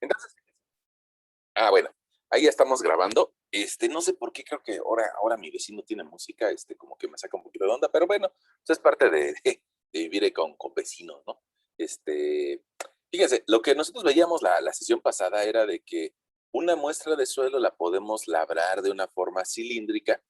Entonces, bueno, ahí ya estamos grabando. No sé por qué, creo que ahora mi vecino tiene música, como que me saca un poquito de onda, pero bueno, eso es parte de vivir con vecinos, ¿no? Este, Fíjense, lo que nosotros veíamos la sesión pasada era de que una muestra de suelo la podemos labrar de una forma cilíndrica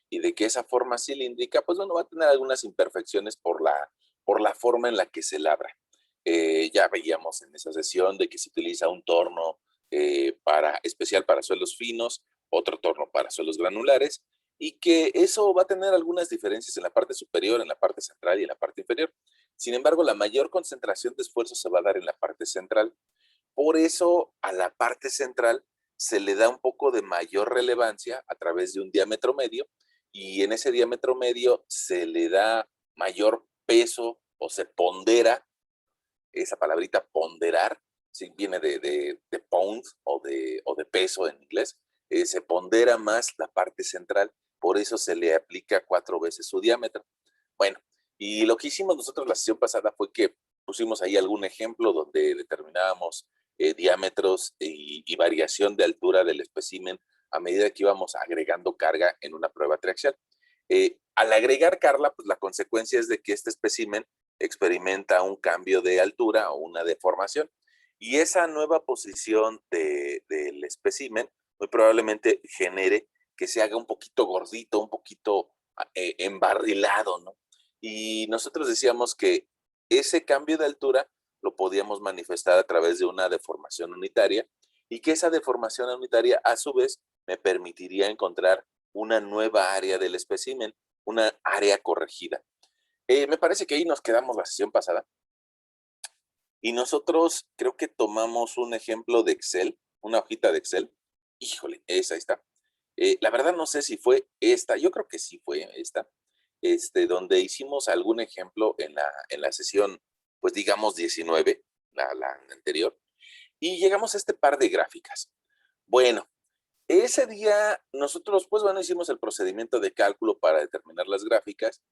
y de que esa forma cilíndrica, pues bueno, va a tener algunas imperfecciones por la forma en la que se labra. Ya veíamos en esa sesión de que se utiliza un torno especial para suelos finos, otro torno para suelos granulares, y que eso va a tener algunas diferencias en la parte superior, en la parte central y en la parte inferior. Sin embargo, la mayor concentración de esfuerzo se va a dar en la parte central. Por eso a la parte central se le da un poco de mayor relevancia a través de un diámetro medio, y en ese diámetro medio se le da mayor peso o se pondera. Esa palabrita ponderar, sí, viene de pound o de peso en inglés. Se pondera más la parte central, por eso se le aplica 4 veces su diámetro. Bueno, y lo que hicimos nosotros la sesión pasada fue que pusimos ahí algún ejemplo donde determinábamos diámetros y variación de altura del espécimen a medida que íbamos agregando carga en una prueba triaxial. Al agregar carga, pues la consecuencia es de que este espécimen experimenta un cambio de altura o una deformación. Y esa nueva posición del espécimen muy probablemente genere que se haga un poquito gordito, un poquito embarrilado, ¿no? Y nosotros decíamos que ese cambio de altura lo podíamos manifestar a través de una deformación unitaria, y que esa deformación unitaria a su vez me permitiría encontrar una nueva área del espécimen, una área corregida. Me parece que ahí nos quedamos la sesión pasada, y nosotros creo que tomamos un ejemplo de Excel, una hojita de Excel. Híjole, esa ahí está. La verdad no sé si fue esta, yo creo que sí fue esta, donde hicimos algún ejemplo en la sesión, pues digamos 19, la anterior, y llegamos a este par de gráficas. Bueno, ese día nosotros, pues bueno, hicimos el procedimiento de cálculo para determinar las gráficas.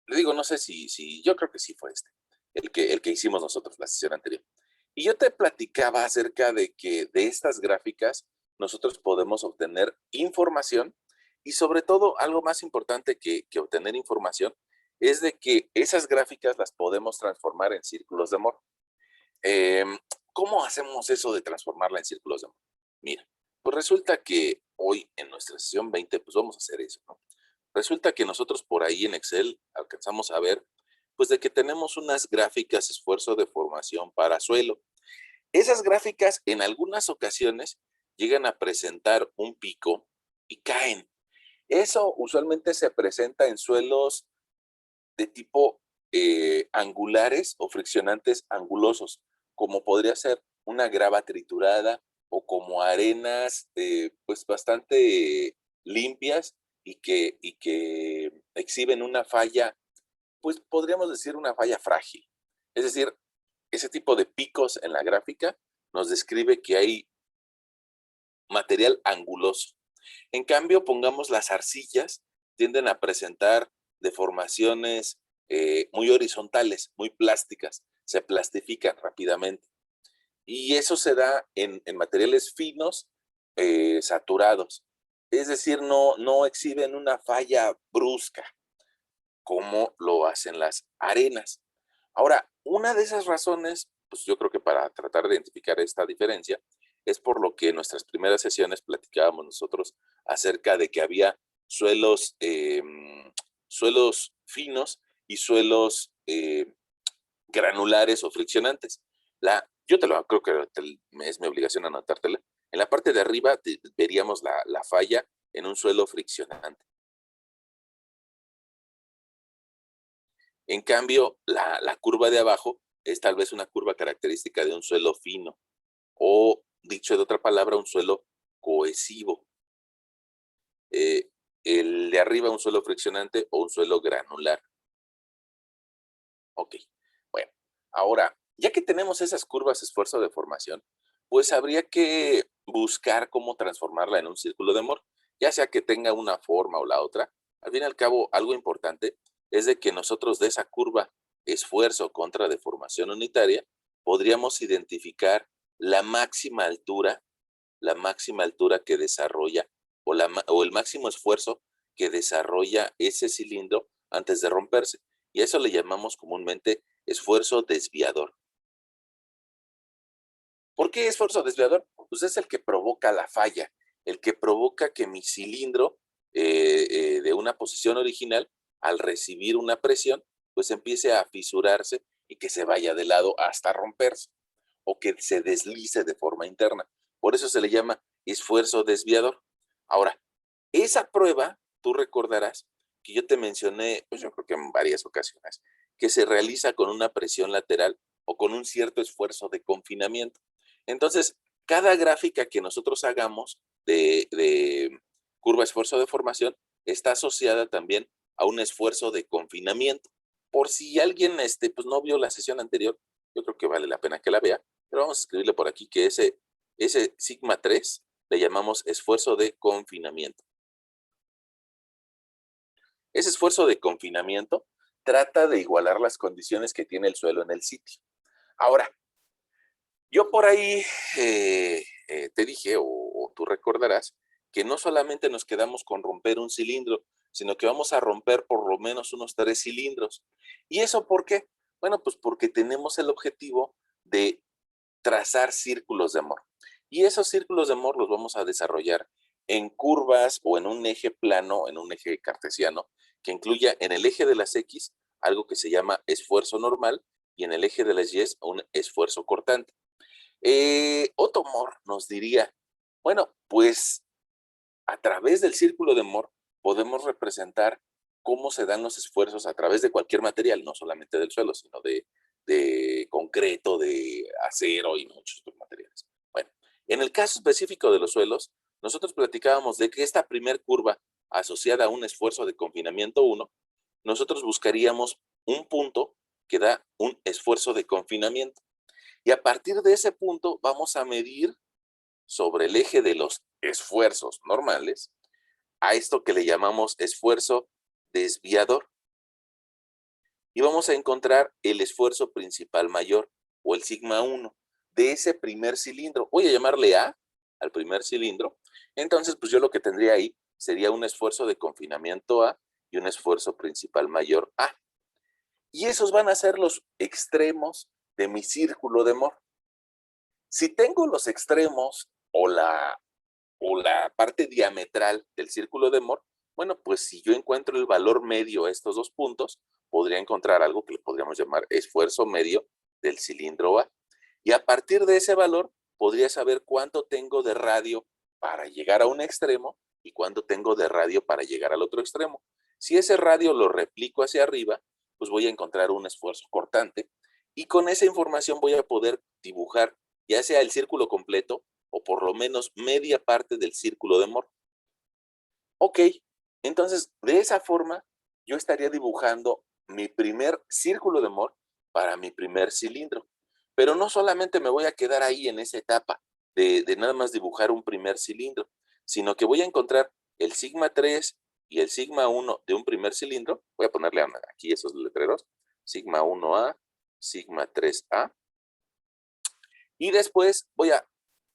Le digo, no sé si yo creo que sí fue el que hicimos nosotros la sesión anterior. Y yo te platicaba acerca de que de estas gráficas nosotros podemos obtener información, y sobre todo algo más importante que obtener información es de que esas gráficas las podemos transformar en círculos de amor. Em, ¿Cómo hacemos eso de transformarla en círculos de amor? Mira, pues resulta que hoy en nuestra sesión 20, pues vamos a hacer eso, ¿no? Resulta que nosotros por ahí en Excel alcanzamos a ver, pues de que tenemos unas gráficas esfuerzo de formación para suelo. Esas gráficas en algunas ocasiones llegan a presentar un pico y caen. Eso usualmente se presenta en suelos de tipo angulares o friccionantes angulosos, como podría ser una grava triturada o como arenas pues bastante limpias y que exhiben una falla, pues podríamos decir una falla frágil. Es decir, ese tipo de picos en la gráfica nos describe que hay material anguloso. En cambio, pongamos las arcillas, tienden a presentar deformaciones muy horizontales, muy plásticas, se plastifican rápidamente. Y eso se da en materiales finos, saturados. Es decir, no exhiben una falla brusca como lo hacen las arenas. Ahora, una de esas razones, pues yo creo que para tratar de identificar esta diferencia, es por lo que en nuestras primeras sesiones platicábamos nosotros acerca de que había suelos finos y suelos granulares o friccionantes. Yo creo que es mi obligación anotártela. En la parte de arriba veríamos la falla en un suelo friccionante. En cambio, la curva de abajo es tal vez una curva característica de un suelo fino, o dicho de otra palabra, un suelo cohesivo. Eh, el de arriba un suelo friccionante o un suelo granular. Ok, bueno, ahora, ya que tenemos esas curvas esfuerzo de formación, pues habría que buscar cómo transformarla en un círculo de amor, ya sea que tenga una forma o la otra. Al fin y al cabo, algo importante es de que nosotros de esa curva esfuerzo contra deformación unitaria podríamos identificar la máxima altura que desarrolla o el máximo esfuerzo que desarrolla ese cilindro antes de romperse. Y a eso le llamamos comúnmente esfuerzo desviador. ¿Por qué esfuerzo desviador? Pues es el que provoca la falla, el que provoca que mi cilindro de una posición original, al recibir una presión, pues empiece a fisurarse y que se vaya de lado hasta romperse o que se deslice de forma interna. Por eso se le llama esfuerzo desviador. Ahora, esa prueba, tú recordarás que yo te mencioné, pues yo creo que en varias ocasiones, que se realiza con una presión lateral o con un cierto esfuerzo de confinamiento. Entonces, cada gráfica que nosotros hagamos de curva esfuerzo de formación está asociada también a un esfuerzo de confinamiento. Por si alguien pues no vio la sesión anterior, yo creo que vale la pena que la vea, pero vamos a escribirle por aquí que ese sigma 3 le llamamos esfuerzo de confinamiento. Ese esfuerzo de confinamiento trata de igualar las condiciones que tiene el suelo en el sitio. Ahora, yo por ahí te dije, o tú recordarás, que no solamente nos quedamos con romper un cilindro, sino que vamos a romper por lo menos unos 3 cilindros. ¿Y eso por qué? Bueno, pues porque tenemos el objetivo de trazar círculos de Moore. Y esos círculos de Moore los vamos a desarrollar en curvas o en un eje plano, en un eje cartesiano, que incluya en el eje de las X algo que se llama esfuerzo normal y en el eje de las Y un esfuerzo cortante. Otto Moore nos diría, bueno, pues a través del círculo de Moore podemos representar cómo se dan los esfuerzos a través de cualquier material, no solamente del suelo, sino de concreto, de acero y muchos otros materiales. Bueno, en el caso específico de los suelos, nosotros platicábamos de que esta primer curva asociada a un esfuerzo de confinamiento 1, nosotros buscaríamos un punto que da un esfuerzo de confinamiento. Y a partir de ese punto vamos a medir sobre el eje de los esfuerzos normales a esto que le llamamos esfuerzo desviador. Y vamos a encontrar el esfuerzo principal mayor o el sigma 1 de ese primer cilindro. Voy a llamarle A al primer cilindro. Entonces, pues yo lo que tendría ahí sería un esfuerzo de confinamiento A y un esfuerzo principal mayor A. Y esos van a ser los extremos de mi círculo de Moore. Si tengo los extremos o la parte diametral del círculo de Moore, bueno, pues si yo encuentro el valor medio a estos dos puntos, podría encontrar algo que le podríamos llamar esfuerzo medio del cilindro A. Y a partir de ese valor, podría saber cuánto tengo de radio para llegar a un extremo y cuánto tengo de radio para llegar al otro extremo. Si ese radio lo replico hacia arriba, pues voy a encontrar un esfuerzo cortante y con esa información voy a poder dibujar ya sea el círculo completo o por lo menos media parte del círculo de Moore. Ok, entonces de esa forma yo estaría dibujando mi primer círculo de Moore para mi primer cilindro. Pero no solamente me voy a quedar ahí en esa etapa de nada más dibujar un primer cilindro, sino que voy a encontrar el sigma 3 y el sigma 1 de un primer cilindro. Voy a ponerle aquí esos letreros. Sigma 1A, sigma 3A. Y después voy a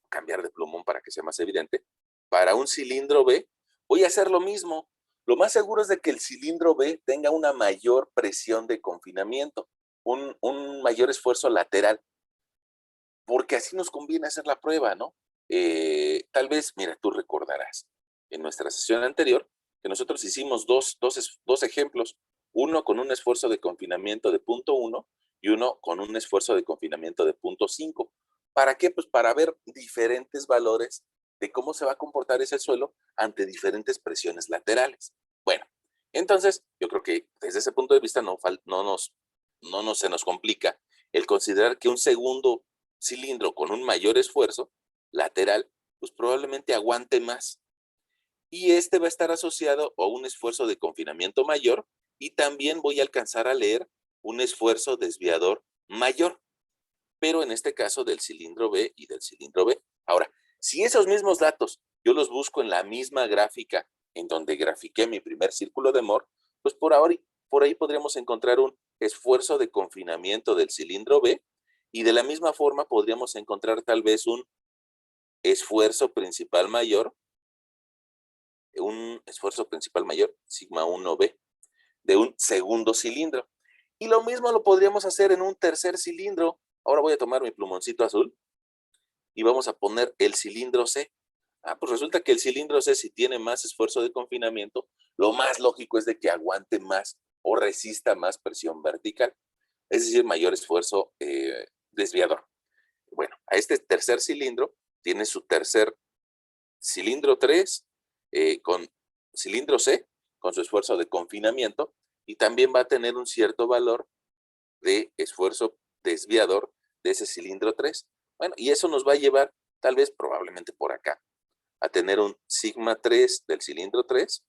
cambiar de plumón para que sea más evidente. Para un cilindro B, voy a hacer lo mismo. Lo más seguro es de que el cilindro B tenga una mayor presión de confinamiento, un mayor esfuerzo lateral, porque así nos conviene hacer la prueba, ¿no? Tal vez, mira, tú recordarás en nuestra sesión anterior que nosotros hicimos dos ejemplos, uno con un esfuerzo de confinamiento de 0.1 y uno con un esfuerzo de confinamiento de 0.5. ¿Para qué? Pues para ver diferentes valores de cómo se va a comportar ese suelo ante diferentes presiones laterales. Bueno, entonces yo creo que desde ese punto de vista no se nos complica el considerar que un segundo cilindro con un mayor esfuerzo lateral, pues probablemente aguante más. Y este va a estar asociado a un esfuerzo de confinamiento mayor y también voy a alcanzar a leer un esfuerzo desviador mayor, pero en este caso del cilindro B y del cilindro B. Ahora, si esos mismos datos yo los busco en la misma gráfica en donde grafiqué mi primer círculo de Moore, pues por ahí podríamos encontrar un esfuerzo de confinamiento del cilindro B Y de la misma forma podríamos encontrar tal vez esfuerzo principal mayor, un esfuerzo principal mayor, sigma 1b, de un segundo cilindro. Y lo mismo lo podríamos hacer en un tercer cilindro. Ahora voy a tomar mi plumoncito azul y vamos a poner el cilindro C. Pues resulta que el cilindro C, si tiene más esfuerzo de confinamiento, lo más lógico es de que aguante más o resista más presión vertical, es decir, mayor esfuerzo desviador. Bueno, a este tercer cilindro tiene su tercer cilindro 3 con cilindro C, con su esfuerzo de confinamiento, y también va a tener un cierto valor de esfuerzo desviador de ese cilindro 3. Bueno, y eso nos va a llevar, tal vez probablemente por acá, a tener un sigma 3 del cilindro 3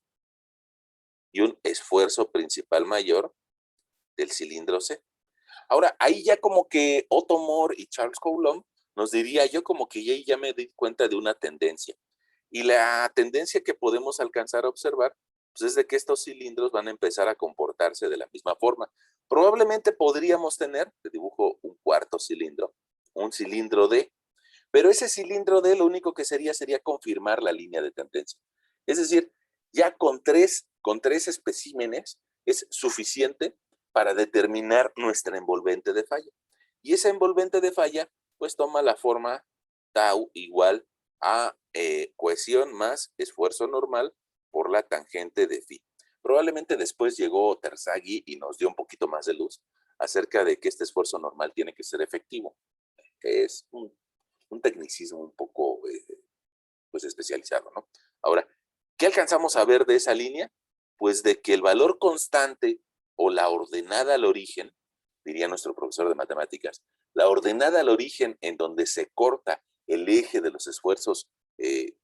y un esfuerzo principal mayor del cilindro C. Ahora, ahí ya como que Otto Moore y Charles Coulomb nos diría, yo como que ya me di cuenta de una tendencia. Y la tendencia que podemos alcanzar a observar, pues es de que estos cilindros van a empezar a comportarse de la misma forma. Probablemente podríamos tener, te dibujo un cuarto cilindro, un cilindro D, pero ese cilindro D lo único que sería confirmar la línea de tendencia. Es decir, ya con tres especímenes es suficiente para determinar nuestra envolvente de falla. Y esa envolvente de falla, pues toma la forma tau igual a cohesión más esfuerzo normal por la tangente de phi. Probablemente después llegó Terzaghi y nos dio un poquito más de luz acerca de que este esfuerzo normal tiene que ser efectivo, que es un tecnicismo un poco pues especializado, ¿no? Ahora, ¿qué alcanzamos a ver de esa línea? Pues de que el valor constante o la ordenada al origen, diría nuestro profesor de matemáticas, la ordenada al origen en donde se corta el eje de los esfuerzos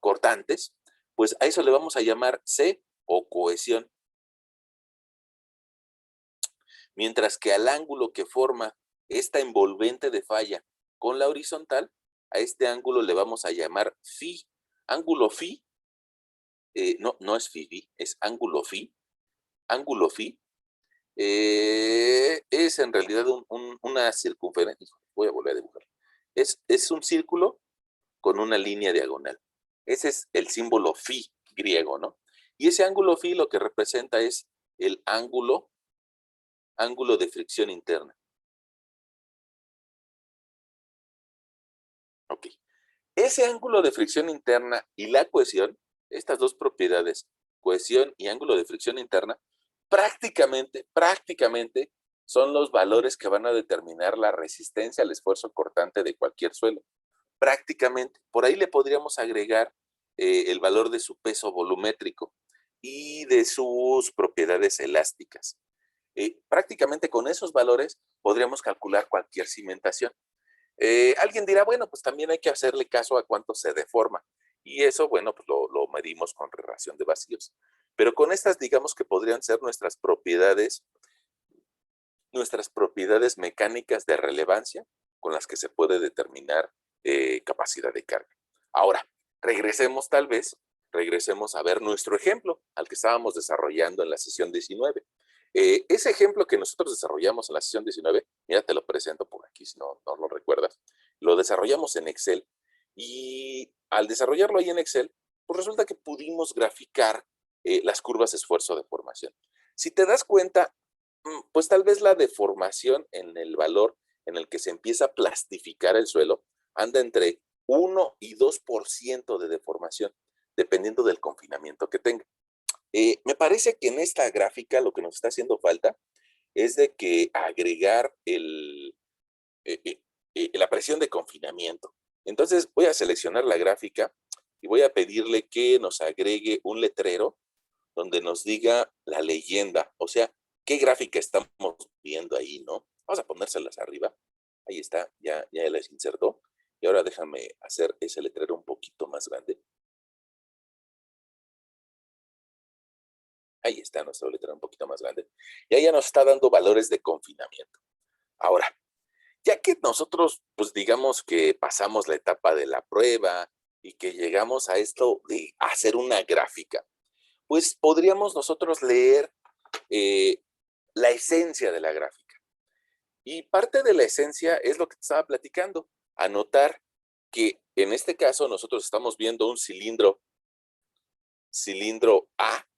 cortantes, pues a eso le vamos a llamar C o cohesión. Mientras que al ángulo que forma esta envolvente de falla con la horizontal, a este ángulo le vamos a llamar phi. Ángulo phi, no es phi, es ángulo phi. Ángulo phi es en realidad una circunferencia. Voy a volver a dibujar. Es un círculo con una línea diagonal. Ese es el símbolo phi griego, ¿no? Y ese ángulo phi lo que representa es el ángulo de fricción interna. Ok. Ese ángulo de fricción interna y la cohesión, estas dos propiedades, cohesión y ángulo de fricción interna, prácticamente son los valores que van a determinar la resistencia al esfuerzo cortante de cualquier suelo. Prácticamente. Por ahí le podríamos agregar el valor de su peso volumétrico y de sus propiedades elásticas. Prácticamente con esos valores podríamos calcular cualquier cimentación. Alguien dirá, bueno, pues también hay que hacerle caso a cuánto se deforma. Y eso, bueno, pues lo medimos con relación de vacíos. Pero con estas, digamos que podrían ser nuestras propiedades mecánicas de relevancia con las que se puede determinar capacidad de carga. Ahora, regresemos a ver nuestro ejemplo al que estábamos desarrollando en la sesión 19. Ese ejemplo que nosotros desarrollamos en la sesión 19, mira, te lo presento por aquí si no lo recuerdas, lo desarrollamos en Excel y al desarrollarlo ahí en Excel, pues resulta que pudimos graficar las curvas esfuerzo-deformación. Si te das cuenta, pues tal vez la deformación en el valor en el que se empieza a plastificar el suelo anda entre 1 y 2% de deformación, dependiendo del confinamiento que tenga. Me parece que en esta gráfica lo que nos está haciendo falta es de que agregar la presión de confinamiento. Entonces voy a seleccionar la gráfica y voy a pedirle que nos agregue un letrero donde nos diga la leyenda, o sea, qué gráfica estamos viendo ahí, ¿no? Vamos a ponérselas arriba. Ahí está, ya las insertó. Y ahora déjame hacer ese letrero un poquito más grande. Ahí está nuestro letrero un poquito más grande. Y ahí ya nos está dando valores de confinamiento. Ahora, ya que nosotros, pues digamos que pasamos la etapa de la prueba y que llegamos a esto de hacer una gráfica, pues podríamos nosotros leer la esencia de la gráfica. Y parte de la esencia es lo que te estaba platicando, anotar que en este caso nosotros estamos viendo un cilindro A,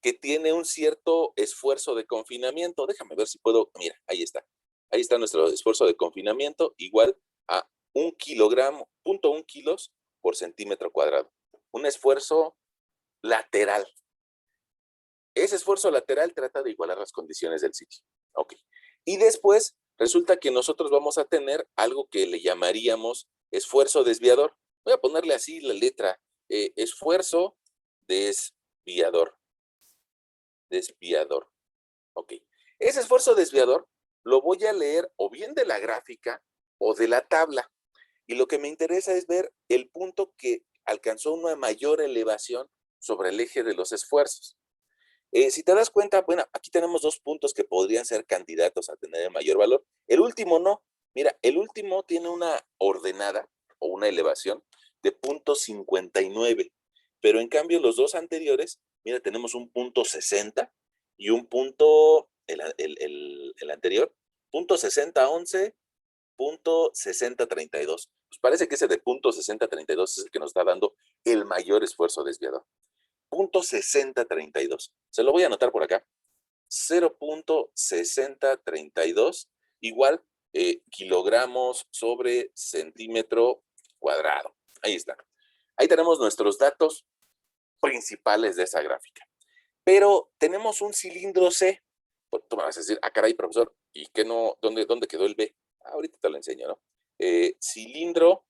que tiene un cierto esfuerzo de confinamiento. Déjame ver si puedo, mira, ahí está. Ahí está nuestro esfuerzo de confinamiento, igual a 1 kilogramo, 0.1 kilos por centímetro cuadrado. Un esfuerzo lateral. Ese esfuerzo lateral trata de igualar las condiciones del sitio. Ok. Y después resulta que nosotros vamos a tener algo que le llamaríamos esfuerzo desviador. Voy a ponerle así la letra, esfuerzo desviador. Desviador. Ok. Ese esfuerzo desviador lo voy a leer o bien de la gráfica o de la tabla. Y lo que me interesa es ver el punto que alcanzó una mayor elevación sobre el eje de los esfuerzos. Si te das cuenta, bueno, aquí tenemos 2 puntos que podrían ser candidatos a tener el mayor valor. El último no. Mira, el último tiene una ordenada o una elevación de 0.59, pero en cambio los dos anteriores, mira, tenemos un 0.60 y un punto, el anterior, 0.6011, 0.6032. Pues parece que ese de 0.6032 es el que nos está dando el mayor esfuerzo desviador. 0.6032. Se lo voy a anotar por acá. 0.6032 igual kilogramos sobre centímetro cuadrado. Ahí está. Ahí tenemos nuestros datos principales de esa gráfica. Pero tenemos un cilindro C. Pues tú me vas a decir, caray, profesor, ¿y qué no? ¿Dónde quedó el B? Ahorita te lo enseño, ¿no? Cilindro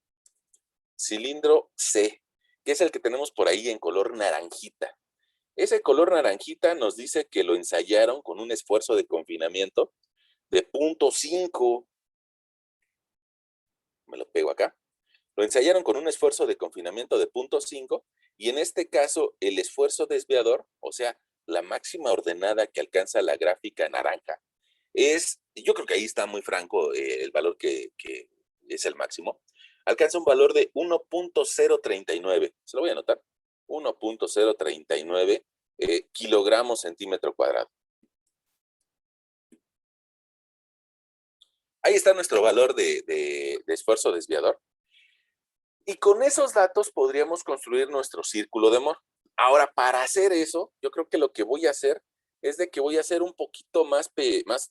C, que es el que tenemos por ahí en color naranjita. Ese color naranjita nos dice que lo ensayaron con un esfuerzo de confinamiento de 0.5. Me lo pego acá. Lo ensayaron con un esfuerzo de confinamiento de 0.5 y en este caso el esfuerzo desviador, o sea, la máxima ordenada que alcanza la gráfica naranja, yo creo que ahí está muy franco el valor que es el máximo, alcanza un valor de 1.039. Se lo voy a anotar. 1.039 kilogramos centímetro cuadrado. Ahí está nuestro valor de esfuerzo desviador. Y con esos datos podríamos construir nuestro círculo de Mohr. Ahora, para hacer eso, yo creo que lo que voy a hacer es de que voy a hacer un poquito más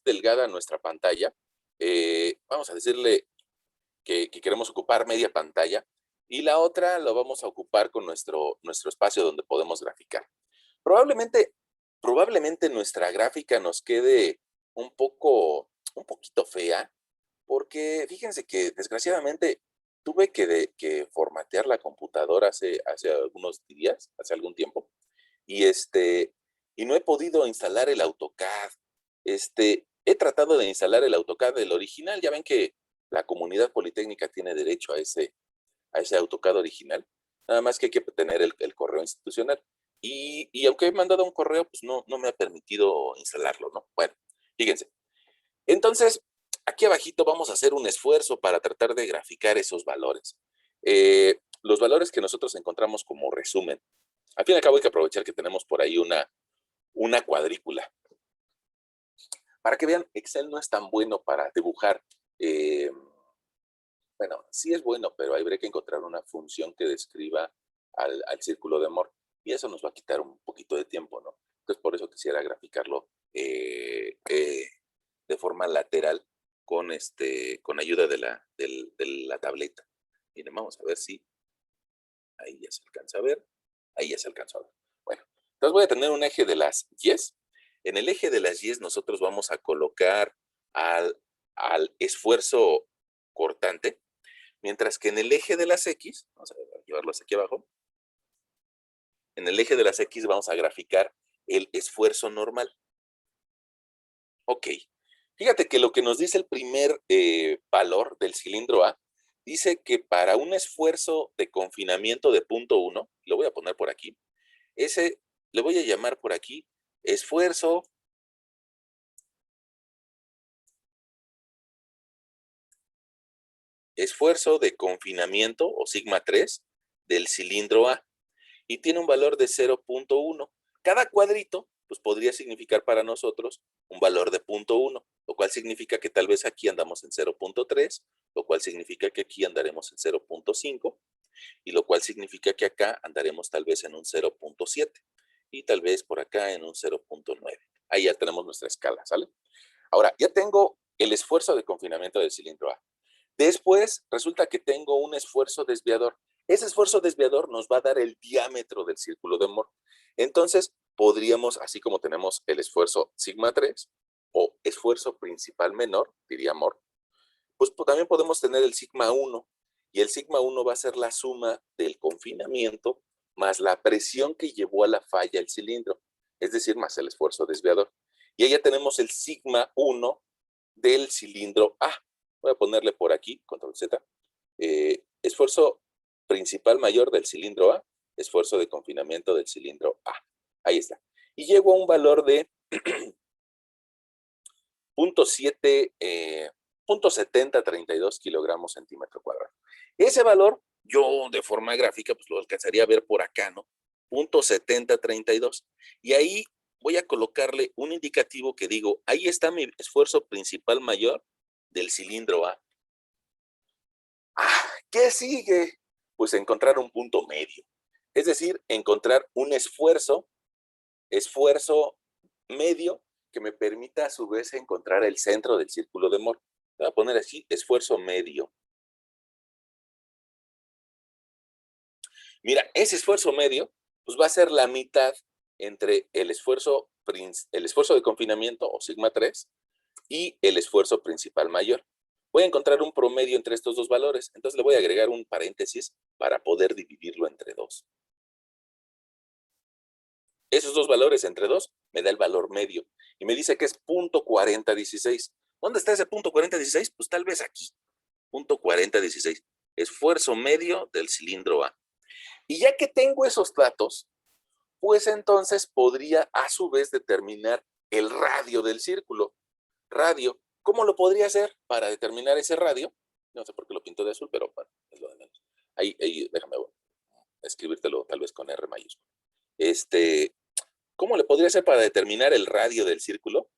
delgada nuestra pantalla. Vamos a decirle que queremos ocupar media pantalla y la otra lo vamos a ocupar con nuestro espacio donde podemos graficar. Probablemente nuestra gráfica nos quede un poquito fea, porque fíjense que desgraciadamente tuve que formatear la computadora hace algunos días, hace algún tiempo, y y no he podido instalar el AutoCAD. He tratado de instalar el AutoCAD del original. Ya ven que la comunidad politécnica tiene derecho a ese AutoCAD original. Nada más que hay que tener el correo institucional. Y aunque he mandado un correo, pues no me ha permitido instalarlo, ¿no? Bueno, fíjense. Entonces, aquí abajito vamos a hacer un esfuerzo para tratar de graficar esos valores. Los valores que nosotros encontramos como resumen. Al fin y al cabo hay que aprovechar que tenemos por ahí una cuadrícula. Para que vean, Excel no es tan bueno para dibujar. Bueno, sí es bueno, pero habría que encontrar una función que describa al círculo de Mohr. Y eso nos va a quitar un poquito de tiempo, ¿no? Entonces, por eso quisiera graficarlo de forma lateral con ayuda de la tableta. Miren, vamos a ver si ahí ya se alcanza a ver. Ahí ya se alcanza a ver. Bueno, entonces voy a tener un eje de las Y's. En el eje de las Y's nosotros vamos a colocar al esfuerzo cortante, mientras que en el eje de las X, vamos a llevarlos aquí abajo, en el eje de las X vamos a graficar el esfuerzo normal. Ok, fíjate que lo que nos dice el primer valor del cilindro A, dice que para un esfuerzo de confinamiento de 0.1, lo voy a poner por aquí, ese le voy a llamar por aquí esfuerzo de confinamiento o sigma 3 del cilindro A y tiene un valor de 0.1. Cada cuadrito pues podría significar para nosotros un valor de 0.1, lo cual significa que tal vez aquí andamos en 0.3, lo cual significa que aquí andaremos en 0.5, y lo cual significa que acá andaremos tal vez en un 0.7 y tal vez por acá en un 0.9. Ahí ya tenemos nuestra escala, ¿sale? Ahora, ya tengo el esfuerzo de confinamiento del cilindro A. Después, resulta que tengo un esfuerzo desviador. Ese esfuerzo desviador nos va a dar el diámetro del círculo de Moore. Entonces, podríamos, así como tenemos el esfuerzo sigma 3 o esfuerzo principal menor, diría Moore, pues también podemos tener el sigma 1. Y el sigma 1 va a ser la suma del confinamiento más la presión que llevó a la falla el cilindro, es decir, más el esfuerzo desviador. Y ahí ya tenemos el sigma 1 del cilindro A. Voy a ponerle por aquí, control Z, esfuerzo principal mayor del cilindro A, esfuerzo de confinamiento del cilindro A. Ahí está. Y llego a un valor de 0.7, 0.7032 kilogramos centímetro cuadrado. Ese valor, yo de forma gráfica, pues lo alcanzaría a ver por acá, ¿no? 0.7032. Y ahí voy a colocarle un indicativo que digo, ahí está mi esfuerzo principal mayor del cilindro A. ¿Qué sigue? Pues encontrar un punto medio. Es decir, encontrar un esfuerzo medio que me permita a su vez encontrar el centro del círculo de Moore. Voy a poner así, esfuerzo medio. Mira, ese esfuerzo medio pues va a ser la mitad entre el esfuerzo de confinamiento o sigma 3 y el esfuerzo principal mayor. Voy a encontrar un promedio entre estos dos valores, entonces le voy a agregar un paréntesis para poder dividirlo entre 2. Esos dos valores entre 2 me da el valor medio y me dice que es 0.4016. ¿Dónde está ese 0.4016? Pues tal vez aquí, 0.4016. Esfuerzo medio del cilindro A. Y ya que tengo esos datos, pues entonces podría a su vez determinar el radio del círculo. Radio, ¿cómo lo podría hacer para determinar ese radio? No sé por qué lo pinto de azul, pero bueno, es lo de menos. Ahí déjame escribírtelo tal vez con R mayúscula. ¿Cómo le podría hacer para determinar el radio del círculo?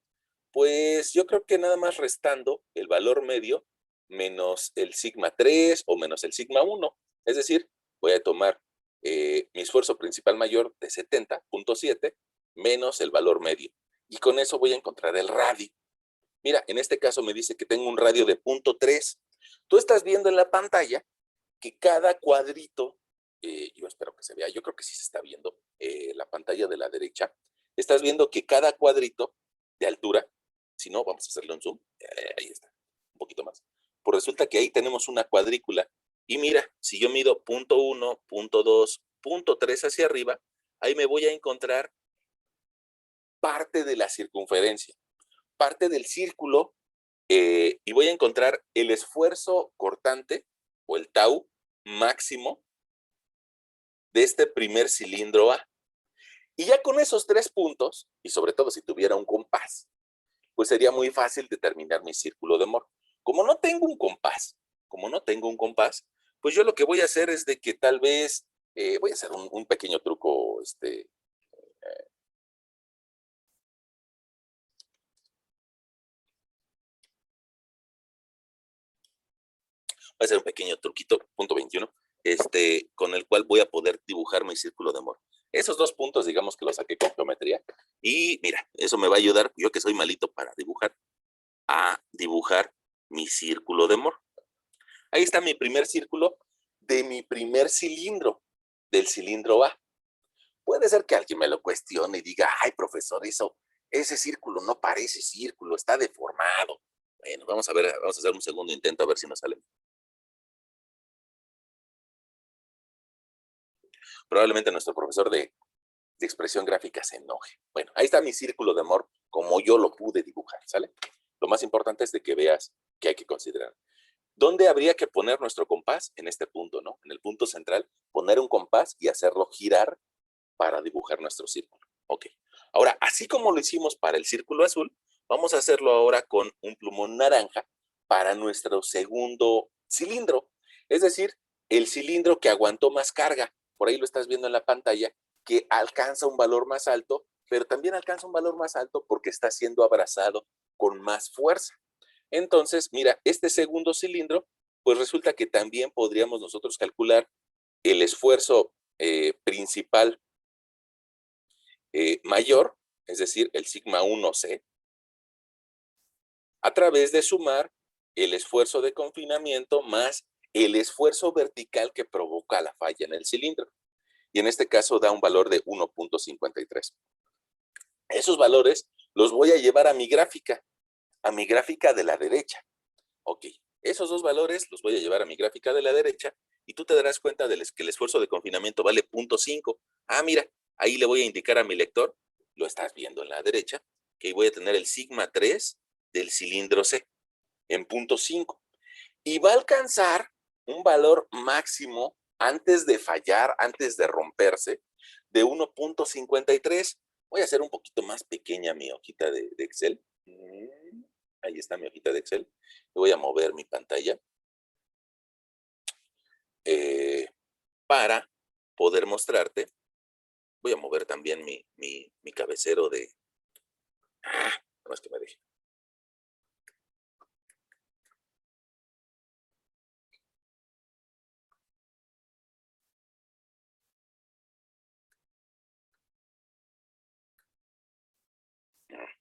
Pues yo creo que nada más restando el valor medio menos el sigma 3 o menos el sigma 1. Es decir, voy a tomar mi esfuerzo principal mayor de 70.7 menos el valor medio. Y con eso voy a encontrar el radio. Mira, en este caso me dice que tengo un radio de 0.3. Tú estás viendo en la pantalla que cada cuadrito, yo espero que se vea, yo creo que sí se está viendo la pantalla de la derecha. Estás viendo que cada cuadrito de altura, si no, vamos a hacerle un zoom, ahí está, un poquito más. Pues resulta que ahí tenemos una cuadrícula. Y mira, si yo mido 0.1, 0.2, 0.3 hacia arriba, ahí me voy a encontrar parte de la circunferencia, parte del círculo, y voy a encontrar el esfuerzo cortante o el tau máximo de este primer cilindro A. Y ya con esos 3 puntos, y sobre todo si tuviera un compás, pues sería muy fácil determinar mi círculo de Moore. Como no tengo un compás, pues yo lo que voy a hacer es de que tal vez voy a hacer un pequeño truco, voy a hacer un pequeño truquito, punto 21, con el cual voy a poder dibujar mi círculo de Moore. Esos 2 puntos, digamos que los saqué con geometría. Y mira, eso me va a ayudar, yo que soy malito para dibujar, a dibujar mi círculo de Moore. Ahí está mi primer círculo de mi primer cilindro, del cilindro A. Puede ser que alguien me lo cuestione y diga, ay, profesor, ese círculo no parece círculo, está deformado. Bueno, vamos a ver, vamos a hacer un segundo intento a ver si nos sale. Probablemente nuestro profesor de expresión gráfica se enoje. Bueno, ahí está mi círculo de Moore como yo lo pude dibujar, ¿sale? Lo más importante es de que veas que hay que considerar. ¿Dónde habría que poner nuestro compás? En este punto, ¿no? En el punto central, poner un compás y hacerlo girar para dibujar nuestro círculo. Ok. Ahora, así como lo hicimos para el círculo azul, vamos a hacerlo ahora con un plumón naranja para nuestro segundo cilindro. Es decir, el cilindro que aguantó más carga. Por ahí lo estás viendo en la pantalla, que alcanza un valor más alto pero también alcanza un valor más alto porque está siendo abrazado con más fuerza. Entonces, mira, este segundo cilindro, pues resulta que también podríamos nosotros calcular el esfuerzo principal mayor, es decir, el sigma 1C, a través de sumar el esfuerzo de confinamiento más el esfuerzo vertical que provoca la falla en el cilindro. Y en este caso da un valor de 1.53. Esos valores los voy a llevar a mi gráfica de la derecha. Ok, esos dos valores los voy a llevar a mi gráfica de la derecha y tú te darás cuenta de que el esfuerzo de confinamiento vale 0.5. Ah, mira, ahí le voy a indicar a mi lector, lo estás viendo en la derecha, que voy a tener el sigma 3 del cilindro C en 0.5. Y va a alcanzar un valor máximo antes de fallar, antes de romperse, de 1.53. Voy a hacer un poquito más pequeña mi hojita de Excel. Ahí está mi hojita de Excel. Voy a mover mi pantalla para poder mostrarte. Voy a mover también mi cabecero de... no es que me deje.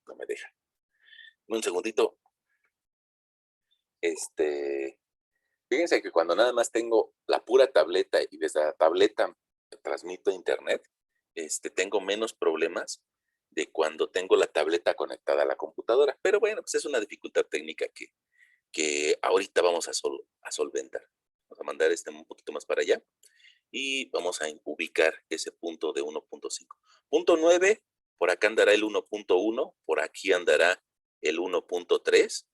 No me deja. Un segundito. Fíjense que cuando nada más tengo la pura tableta y desde la tableta transmito a internet, tengo menos problemas de cuando tengo la tableta conectada a la computadora. Pero bueno, pues es una dificultad técnica que ahorita vamos a solventar. Vamos a mandar un poquito más para allá y vamos a ubicar ese punto de 1.5. Punto 9, por acá andará el 1.1, por aquí andará el 1.3.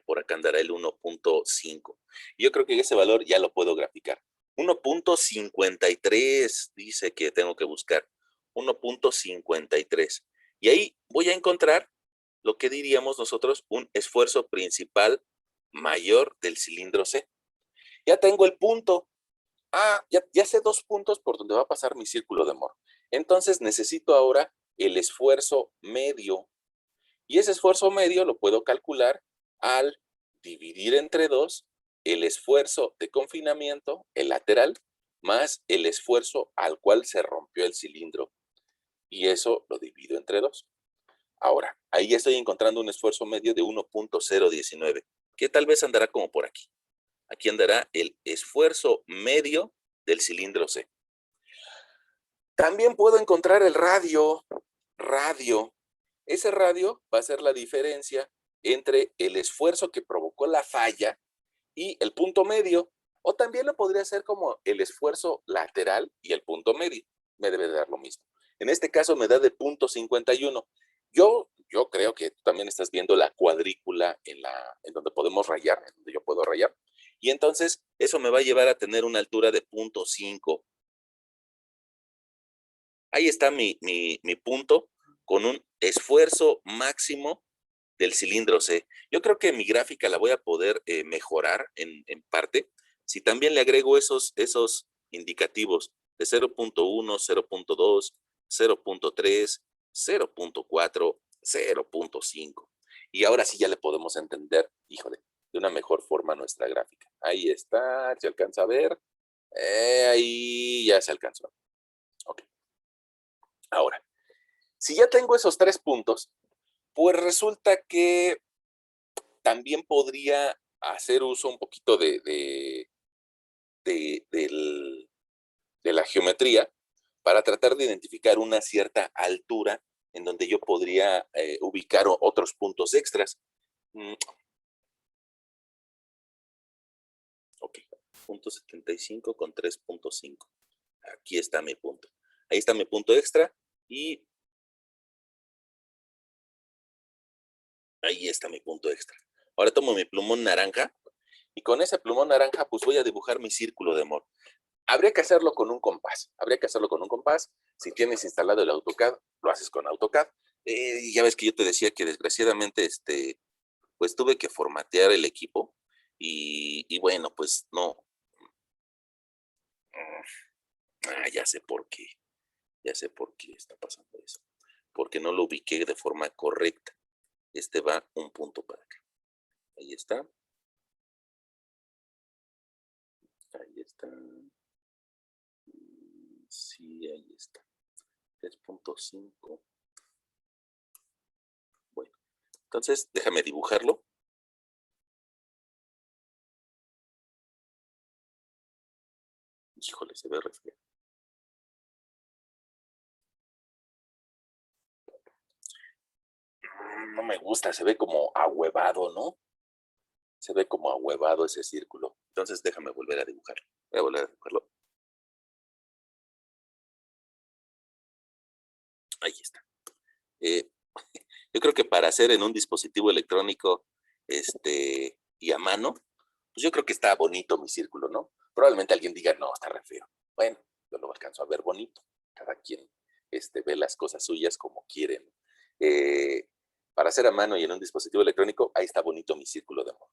Por acá andará el 1.5. Yo creo que ese valor ya lo puedo graficar. 1.53 dice que tengo que buscar. 1.53. Y ahí voy a encontrar lo que diríamos nosotros un esfuerzo principal mayor del cilindro C. Ya tengo el punto. Ya sé dos puntos por donde va a pasar mi círculo de Moore. Entonces necesito ahora el esfuerzo medio. Y ese esfuerzo medio lo puedo calcular al dividir entre 2 el esfuerzo de confinamiento, el lateral, más el esfuerzo al cual se rompió el cilindro. Y eso lo divido entre 2. Ahora, ahí ya estoy encontrando un esfuerzo medio de 1.019, que tal vez andará como por aquí. Aquí andará el esfuerzo medio del cilindro C. También puedo encontrar el radio. Ese radio va a ser la diferencia entre el esfuerzo que provocó la falla y el punto medio, o también lo podría hacer como el esfuerzo lateral y el punto medio. Me debe de dar lo mismo. En este caso me da de 0.51. Yo creo que tú también estás viendo la cuadrícula en donde podemos rayar, en donde yo puedo rayar. Y entonces eso me va a llevar a tener una altura de 0.5. Ahí está mi punto con un esfuerzo máximo del cilindro C. Yo creo que mi gráfica la voy a poder mejorar en parte si también le agrego esos indicativos de 0.1, 0.2, 0.3, 0.4, 0.5. Y ahora sí ya le podemos entender, híjole, de una mejor forma nuestra gráfica. Ahí está, se alcanza a ver. Ahí ya se alcanzó. Ok. Ahora, si ya tengo esos 3 puntos, pues resulta que también podría hacer uso un poquito de, del- de la geometría para tratar de identificar una cierta altura en donde yo podría ubicar otros puntos extras. Ok, punto 75 con 3.5. Aquí está mi punto. Ahí está mi punto extra y ahí está mi punto extra. Ahora tomo mi plumón naranja y con ese plumón naranja pues voy a dibujar mi círculo de Moore. Habría que hacerlo con un compás. Si tienes instalado el AutoCAD, lo haces con AutoCAD. Ya ves que yo te decía que desgraciadamente pues tuve que formatear el equipo y bueno, pues no. Ya sé por qué. Ya sé por qué está pasando eso. Porque no lo ubiqué de forma correcta. Este va un punto para acá. Ahí está. Ahí está. Sí, ahí está. 3.5. Bueno, entonces déjame dibujarlo. Híjole, se ve re feo. No me gusta, se ve como ahuevado, ¿no? Se ve como ahuevado ese círculo. Entonces déjame volver a dibujarlo. Voy a volver a dibujarlo. Ahí está. Eh, yo creo que para hacer en un dispositivo electrónico y a mano, pues yo creo que está bonito mi círculo, ¿no? Probablemente alguien diga, no, está re feo. Bueno, yo lo alcanzo a ver bonito. Cada quien ve las cosas suyas como quieren. Eh, para hacer a mano y en un dispositivo electrónico, ahí está bonito mi círculo de amor.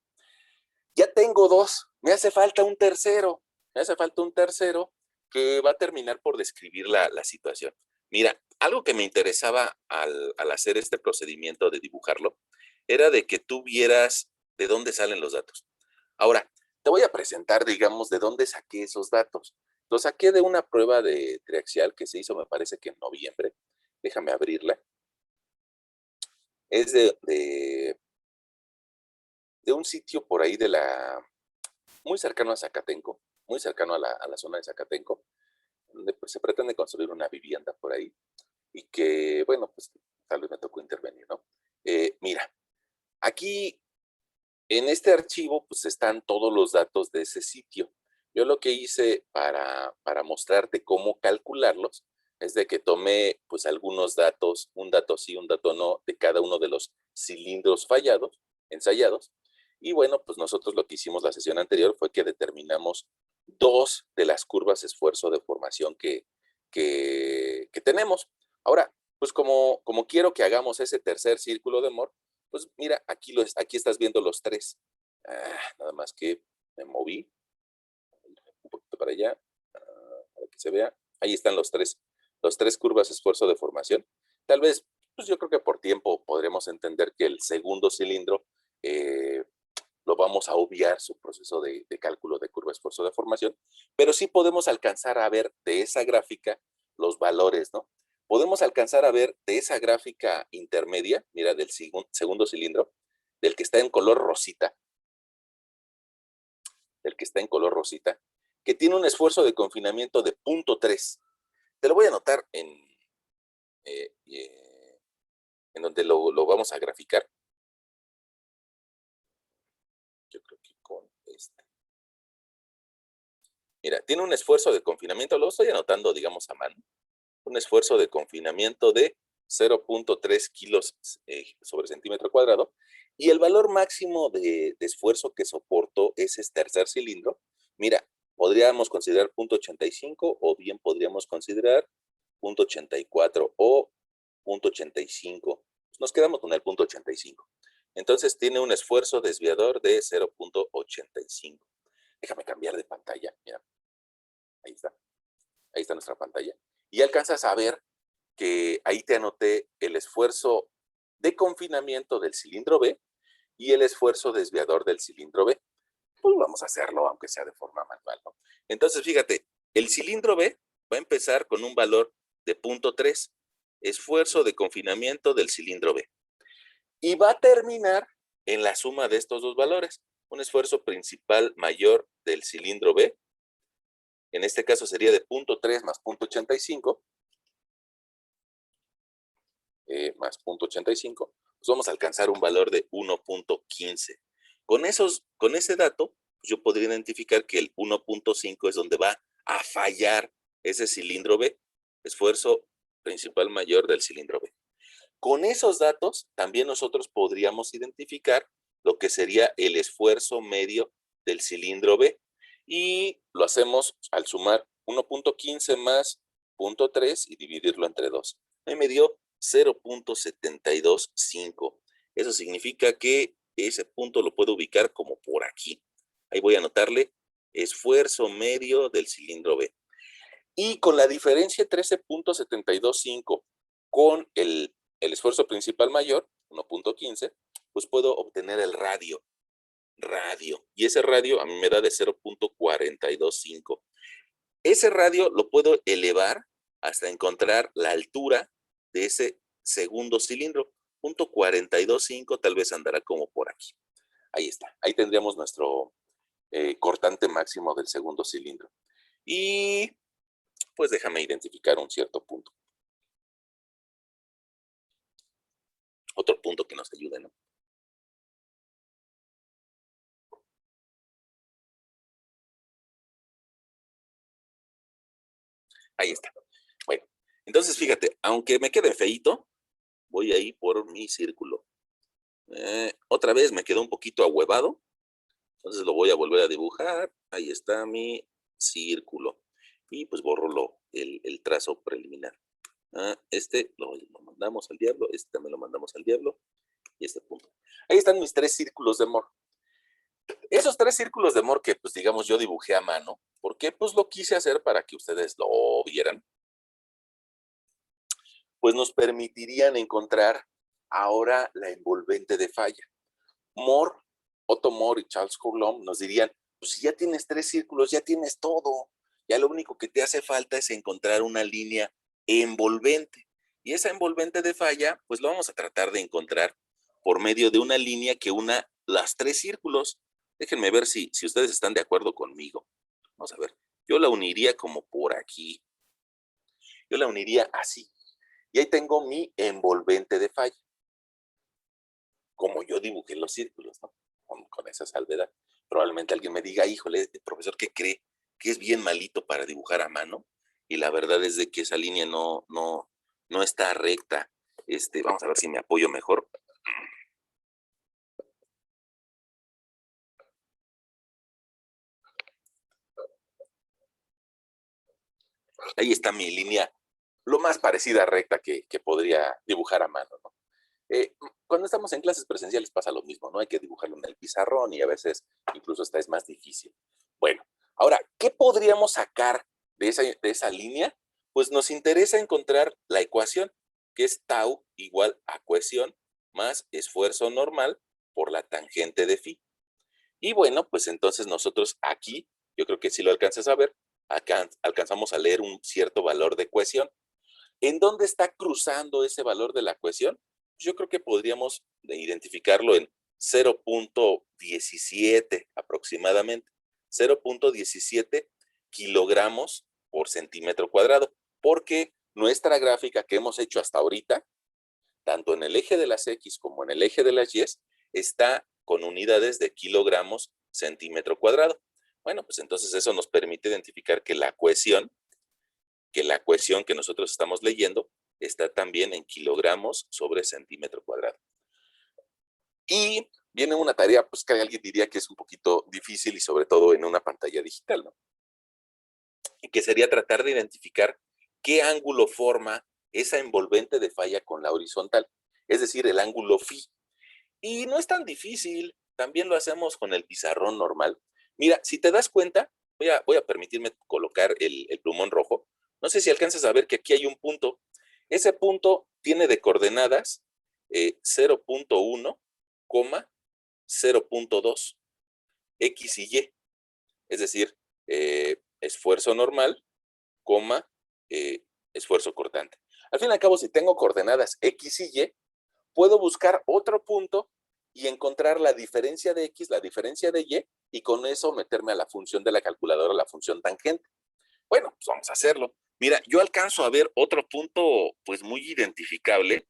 Ya tengo dos, me hace falta un tercero. Me hace falta un tercero que va a terminar por describir la situación. Mira, algo que me interesaba al hacer este procedimiento de dibujarlo era de que tú vieras de dónde salen los datos. Ahora, te voy a presentar, digamos, de dónde saqué esos datos. Los saqué de una prueba de triaxial que se hizo, me parece que en noviembre. Déjame abrirla. Es de un sitio por ahí muy cercano a Zacatenco, muy cercano a la zona de Zacatenco, donde pues, se pretende construir una vivienda por ahí y que, bueno, pues tal vez me tocó intervenir, ¿no? Mira, aquí en este archivo pues están todos los datos de ese sitio. Yo lo que hice para mostrarte cómo calcularlos es de que tomé pues algunos datos, un dato sí, un dato no, de cada uno de los cilindros ensayados. Y bueno, pues nosotros lo que hicimos la sesión anterior fue que determinamos dos de las curvas esfuerzo de formación que tenemos. Ahora, pues como quiero que hagamos ese tercer círculo de Moore, pues mira, aquí estás viendo los tres. Nada más que me moví un poquito para allá, para que se vea. Ahí están los tres curvas esfuerzo de formación. Tal vez, pues yo creo que por tiempo podremos entender que el segundo cilindro eh, lo vamos a obviar su proceso de cálculo de curva esfuerzo de formación, pero sí podemos alcanzar a ver de esa gráfica los valores, ¿no? Podemos alcanzar a ver de esa gráfica intermedia, mira, del segundo cilindro, del que está en color rosita, que tiene un esfuerzo de confinamiento de 0.3. Te lo voy a anotar en donde lo vamos a graficar. Yo creo que con este. Mira, tiene un esfuerzo de confinamiento, lo estoy anotando, digamos, a mano. Un esfuerzo de confinamiento de 0.3 kilos sobre centímetro cuadrado. Y el valor máximo de esfuerzo que soportó ese tercer cilindro, mira, podríamos considerar 0.85 o bien podríamos considerar 0.84 o 0.85. Nos quedamos con el 0.85. Entonces tiene un esfuerzo desviador de 0.85. Déjame cambiar de pantalla. Mira, ahí está. Ahí está nuestra pantalla. Y alcanzas a ver que ahí te anoté el esfuerzo de confinamiento del cilindro B y el esfuerzo desviador del cilindro B. Pues vamos a hacerlo, aunque sea de forma manual, ¿no? Entonces, fíjate, el cilindro B va a empezar con un valor de 0.3, esfuerzo de confinamiento del cilindro B. Y va a terminar en la suma de estos dos valores, un esfuerzo principal mayor del cilindro B, en este caso sería de 0.3 más 0.85, más 0.85, pues vamos a alcanzar un valor de 1.15. Con ese dato, yo podría identificar que el 1.5 es donde va a fallar ese cilindro B, esfuerzo principal mayor del cilindro B. Con esos datos, también nosotros podríamos identificar lo que sería el esfuerzo medio del cilindro B. Y lo hacemos al sumar 1.15 más 0.3 y dividirlo entre 2. Me dio 0.725. Eso significa que ese punto lo puedo ubicar como por aquí. Ahí voy a anotarle esfuerzo medio del cilindro B. Y con la diferencia 13.725 con el esfuerzo principal mayor, 1.15, pues puedo obtener el radio. Y ese radio a mí me da de 0.425. Ese radio lo puedo elevar hasta encontrar la altura de ese segundo cilindro. 0.425 tal vez andará como por aquí. Ahí está. Ahí tendríamos nuestro cortante máximo del segundo cilindro. Y pues déjame identificar un cierto punto. Otro punto que nos ayude, ¿no? Ahí está. Bueno, entonces fíjate, aunque me quede feíto, voy ahí por mi círculo. Otra vez me quedó un poquito ahuevado, entonces lo voy a volver a dibujar. Ahí está mi círculo. Y pues borro el trazo preliminar. Este lo mandamos al diablo, este también lo mandamos al diablo. Y este punto. Ahí están mis 3 círculos de amor. Esos 3 círculos de amor que, pues digamos, yo dibujé a mano, porque pues lo quise hacer para que ustedes lo vieran, pues nos permitirían encontrar ahora la envolvente de falla. Moore, Otto Moore y Charles Coulomb nos dirían, pues si ya tienes 3 círculos, ya tienes todo. Ya lo único que te hace falta es encontrar una línea envolvente. Y esa envolvente de falla, pues lo vamos a tratar de encontrar por medio de una línea que una las 3 círculos. Déjenme ver si ustedes están de acuerdo conmigo. Vamos a ver. Yo la uniría como por aquí. Yo la uniría así. Y ahí tengo mi envolvente de falla. Como yo dibujé los círculos, ¿no? Con esa salvedad. Probablemente alguien me diga, híjole, profesor, ¿qué cree? Que es bien malito para dibujar a mano. Y la verdad es de que esa línea no está recta. Vamos a ver si me apoyo mejor. Ahí está mi línea, lo más parecida a recta que podría dibujar a mano, ¿no? Cuando estamos en clases presenciales pasa lo mismo, ¿no? Hay que dibujarlo en el pizarrón y a veces incluso hasta es más difícil. Bueno, ahora, ¿qué podríamos sacar de esa línea? Pues nos interesa encontrar la ecuación, que es tau igual a cohesión más esfuerzo normal por la tangente de phi. Y bueno, pues entonces nosotros aquí, yo creo que si lo alcanzas a ver, acá alcanzamos a leer un cierto valor de cohesión. ¿En dónde está cruzando ese valor de la cohesión? Yo creo que podríamos identificarlo en 0.17 aproximadamente. 0.17 kilogramos por centímetro cuadrado, porque nuestra gráfica que hemos hecho hasta ahorita, tanto en el eje de las X como en el eje de las Y, está con unidades de kilogramos centímetro cuadrado. Bueno, pues entonces eso nos permite identificar que la cohesión que nosotros estamos leyendo está también en kilogramos sobre centímetro cuadrado. Y viene una tarea, pues que alguien diría que es un poquito difícil y sobre todo en una pantalla digital, ¿no? Y que sería tratar de identificar qué ángulo forma esa envolvente de falla con la horizontal, es decir, el ángulo phi. Y no es tan difícil, también lo hacemos con el pizarrón normal. Mira, si te das cuenta, voy a permitirme colocar el plumón rojo. No sé si alcanzas a ver que aquí hay un punto. Ese punto tiene de coordenadas 0.1, 0.2, X y Y. Es decir, esfuerzo normal, coma, esfuerzo cortante. Al fin y al cabo, si tengo coordenadas X y Y, puedo buscar otro punto y encontrar la diferencia de X, la diferencia de Y con eso meterme a la función de la calculadora, la función tangente. Bueno, pues vamos a hacerlo. Mira, yo alcanzo a ver otro punto, pues muy identificable.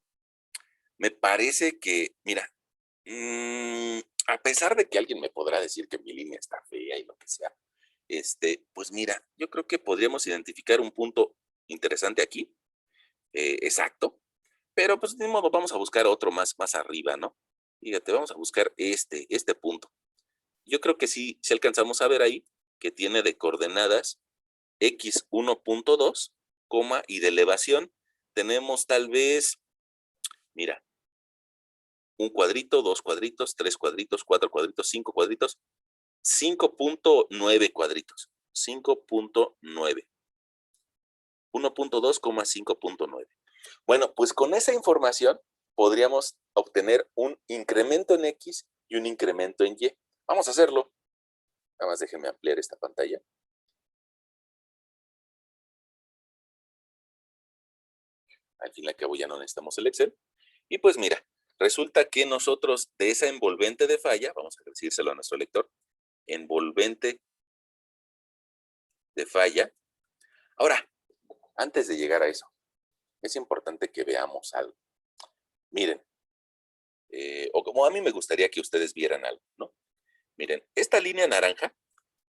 Me parece que, mira, a pesar de que alguien me podrá decir que mi línea está fea y lo que sea, pues mira, yo creo que podríamos identificar un punto interesante aquí, exacto, pero pues de modo vamos a buscar otro más arriba, ¿no? Fíjate, vamos a buscar este punto. Yo creo que sí, si alcanzamos a ver ahí que tiene de coordenadas x 1.2, y de elevación tenemos tal vez, mira, un cuadrito, dos cuadritos, tres cuadritos, cuatro cuadritos, cinco cuadritos, 5.9 cuadritos, 5.9. 1.2,5.9. Bueno, pues con esa información podríamos obtener un incremento en X y un incremento en Y. Vamos a hacerlo. Nada más déjenme ampliar esta pantalla. Al fin y al cabo ya no necesitamos el Excel. Y pues mira, resulta que nosotros de esa envolvente de falla, vamos a decírselo a nuestro lector, envolvente de falla. Ahora, antes de llegar a eso, es importante que veamos algo. Miren, o como a mí me gustaría que ustedes vieran algo, ¿no? Miren, esta línea naranja,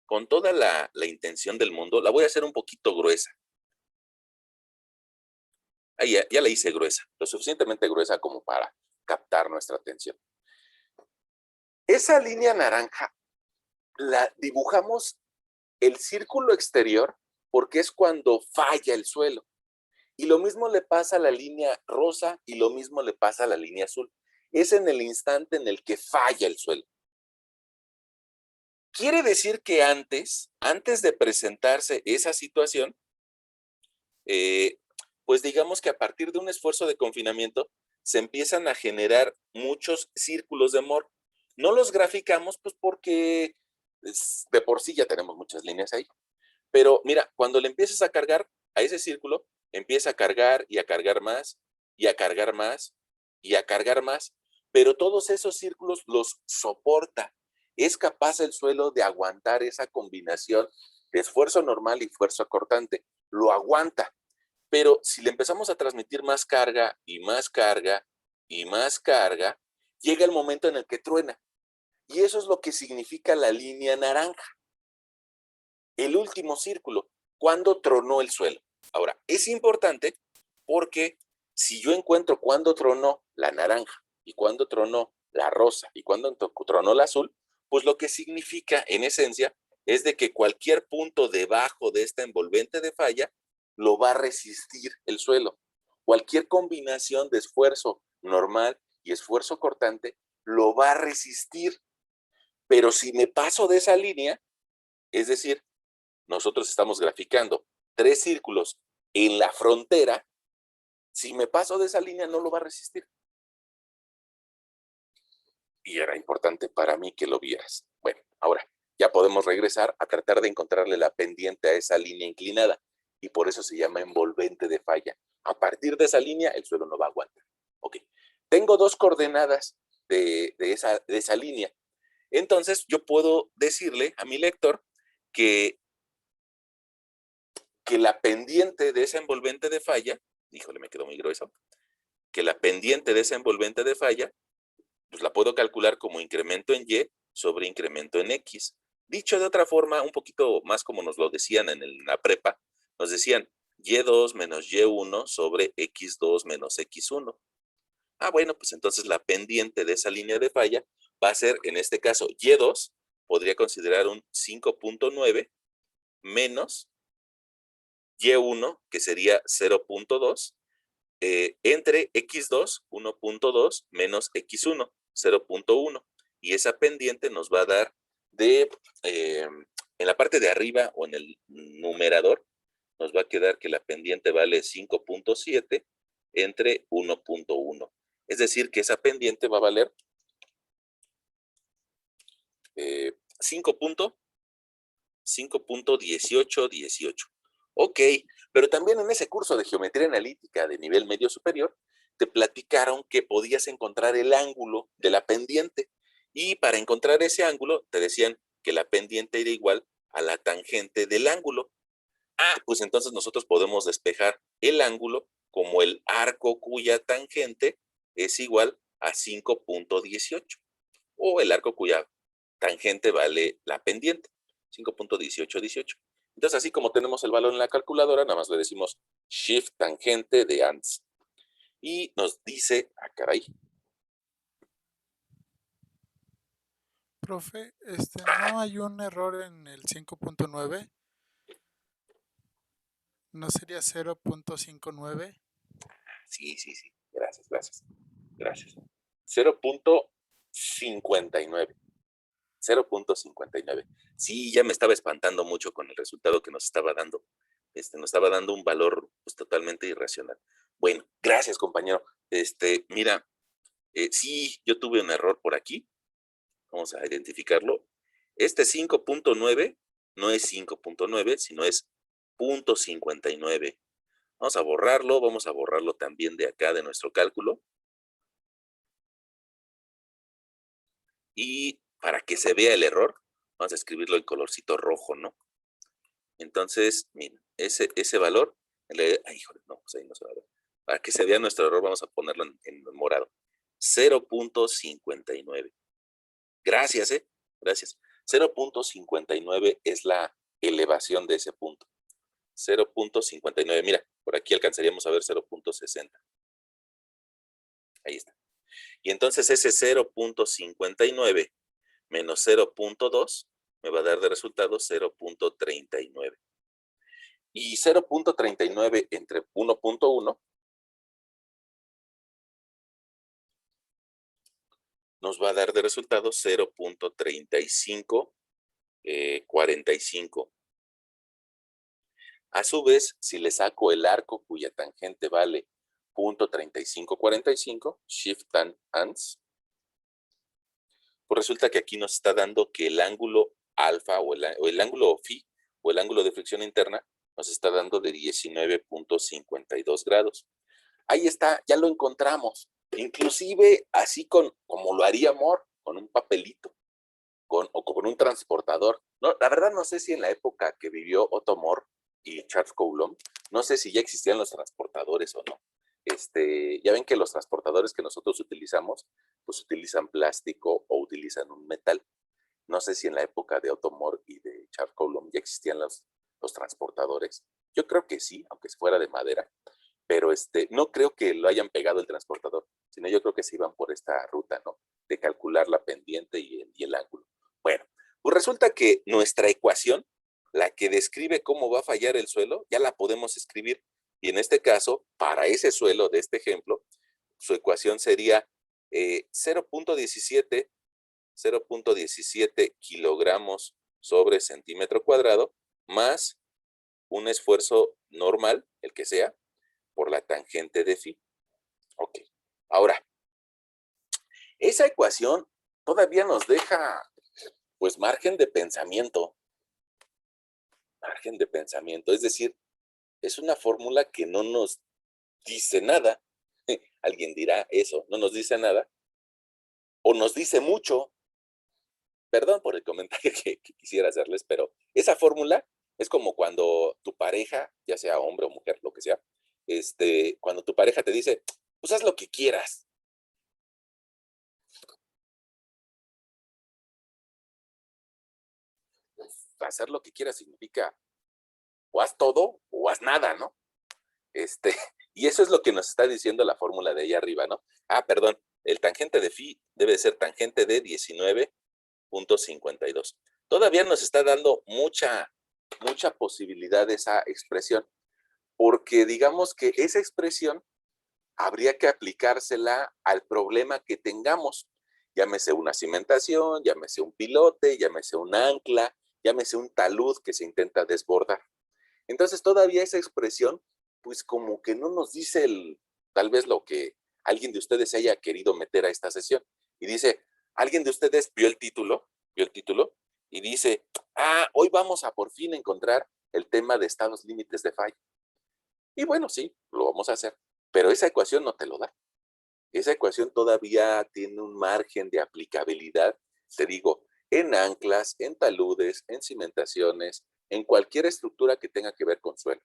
con toda la intención del mundo, la voy a hacer un poquito gruesa. Ahí ya la hice gruesa, lo suficientemente gruesa como para captar nuestra atención. Esa línea naranja la dibujamos el círculo exterior porque es cuando falla el suelo. Y lo mismo le pasa a la línea rosa y lo mismo le pasa a la línea azul. Es en el instante en el que falla el suelo. Quiere decir que antes de presentarse esa situación, pues digamos que a partir de un esfuerzo de confinamiento se empiezan a generar muchos círculos de Moore. No los graficamos pues porque de por sí ya tenemos muchas líneas ahí. Pero mira, cuando le empiezas a cargar a ese círculo, empieza a cargar y a cargar más, y a cargar más, y a cargar más, pero todos esos círculos los soporta. Es capaz el suelo de aguantar esa combinación de esfuerzo normal y esfuerzo cortante. Lo aguanta. Pero si le empezamos a transmitir más carga y más carga y más carga, llega el momento en el que truena. Y eso es lo que significa la línea naranja. El último círculo, cuando tronó el suelo. Ahora, es importante porque si yo encuentro cuándo tronó la naranja y cuándo tronó la rosa y cuándo tronó la azul, pues lo que significa en esencia es de que cualquier punto debajo de esta envolvente de falla lo va a resistir el suelo. Cualquier combinación de esfuerzo normal y esfuerzo cortante lo va a resistir. Pero si me paso de esa línea, es decir, nosotros estamos graficando 3 círculos en la frontera, si me paso de esa línea no lo va a resistir. Y era importante para mí que lo vieras. Bueno, ahora ya podemos regresar a tratar de encontrarle la pendiente a esa línea inclinada y por eso se llama envolvente de falla. A partir de esa línea el suelo no va a aguantar. Ok, tengo 2 coordenadas de esa línea. Entonces yo puedo decirle a mi lector que la pendiente de esa envolvente de falla, híjole, me quedó muy grueso, que la pendiente de esa envolvente de falla, pues la puedo calcular como incremento en Y sobre incremento en X. Dicho de otra forma, un poquito más como nos lo decían en la prepa, nos decían Y2 menos Y1 sobre X2 menos X1. Ah, bueno, pues entonces la pendiente de esa línea de falla va a ser, en este caso, Y2, podría considerar un 5.9 menos Y1, que sería 0.2, entre X2, 1.2, menos X1, 0.1. Y esa pendiente nos va a dar en la parte de arriba o en el numerador, nos va a quedar que la pendiente vale 5.7 entre 1.1. Es decir, que esa pendiente va a valer 5.1818. Ok, pero también en ese curso de geometría analítica de nivel medio superior, te platicaron que podías encontrar el ángulo de la pendiente. Y para encontrar ese ángulo, te decían que la pendiente era igual a la tangente del ángulo. Ah, pues entonces nosotros podemos despejar el ángulo como el arco cuya tangente es igual a 5.18 o el arco cuya tangente vale la pendiente, 5.1818. Entonces, así como tenemos el valor en la calculadora, nada más le decimos shift tangente de ANS. Y nos dice, ah, caray. Profe, ¿no hay un error en el 5.9? ¿No sería 0.59? Sí. Gracias. 0.59. 0.59. Sí, ya me estaba espantando mucho con el resultado que nos estaba dando. nos estaba dando un valor pues, totalmente irracional. Bueno, gracias, compañero. Mira, sí, yo tuve un error por aquí. Vamos a identificarlo. Este 5.9 no es 5.9, sino es 0.59. Vamos a borrarlo también de acá de nuestro cálculo. Y para que se vea el error, vamos a escribirlo en colorcito rojo, ¿no? Entonces, miren, ese valor, ay, híjole, no, pues ahí no se va a ver. Para que se vea nuestro error, vamos a ponerlo en morado. 0.59. Gracias, gracias. 0.59 es la elevación de ese punto. 0.59, mira, por aquí alcanzaríamos a ver 0.60. Ahí está. Y entonces ese 0.59 menos 0.2 me va a dar de resultado 0.39. Y 0.39 entre 1.1 nos va a dar de resultado 0.3545. A su vez, si le saco el arco cuya tangente vale 0.3545, shift tan ans, pues resulta que aquí nos está dando que el ángulo alfa o el ángulo phi o el ángulo de fricción interna nos está dando de 19.52 grados. Ahí está, ya lo encontramos. Inclusive así como lo haría Moore, con un papelito o con un transportador. No, la verdad no sé si en la época que vivió Otto Moore y Charles Coulomb, no sé si ya existían los transportadores o no. Ya ven que los transportadores que nosotros utilizamos, pues utilizan plástico o utilizan un metal. No sé si en la época de Otto Moore y de Charles Coulomb ya existían los transportadores. Yo creo que sí, aunque fuera de madera, pero no creo que lo hayan pegado el transportador, sino yo creo que se iban por esta ruta, ¿no? De calcular la pendiente y el ángulo. Bueno, pues resulta que nuestra ecuación, la que describe cómo va a fallar el suelo, ya la podemos escribir. Y en este caso, para ese suelo de este ejemplo, su ecuación sería 0.17 kilogramos sobre centímetro cuadrado más un esfuerzo normal, el que sea, por la tangente de phi. Ok. Ahora, esa ecuación todavía nos deja, pues, margen de pensamiento. Margen de pensamiento. Es decir, es una fórmula que no nos dice nada. Alguien dirá eso, no nos dice nada. O nos dice mucho. Perdón por el comentario que quisiera hacerles, pero esa fórmula es como cuando tu pareja, ya sea hombre o mujer, lo que sea, cuando tu pareja te dice, pues haz lo que quieras. Hacer lo que quieras significa o haz todo o haz nada, ¿no? Y eso es lo que nos está diciendo la fórmula de ahí arriba, ¿no? Ah, perdón, el tangente de phi debe ser tangente de 19.52. Todavía nos está dando mucha posibilidad de esa expresión, porque digamos que esa expresión habría que aplicársela al problema que tengamos. Llámese una cimentación, llámese un pilote, llámese un ancla, llámese un talud que se intenta desbordar. Entonces todavía esa expresión, pues como que no nos dice tal vez lo que alguien de ustedes haya querido meter a esta sesión. Y dice, alguien de ustedes vio el título y dice, hoy vamos a por fin encontrar el tema de estados límites de falla. Y bueno, sí, lo vamos a hacer, pero esa ecuación no te lo da. Esa ecuación todavía tiene un margen de aplicabilidad, te digo, en anclas, en taludes, en cimentaciones, en cualquier estructura que tenga que ver con suelo.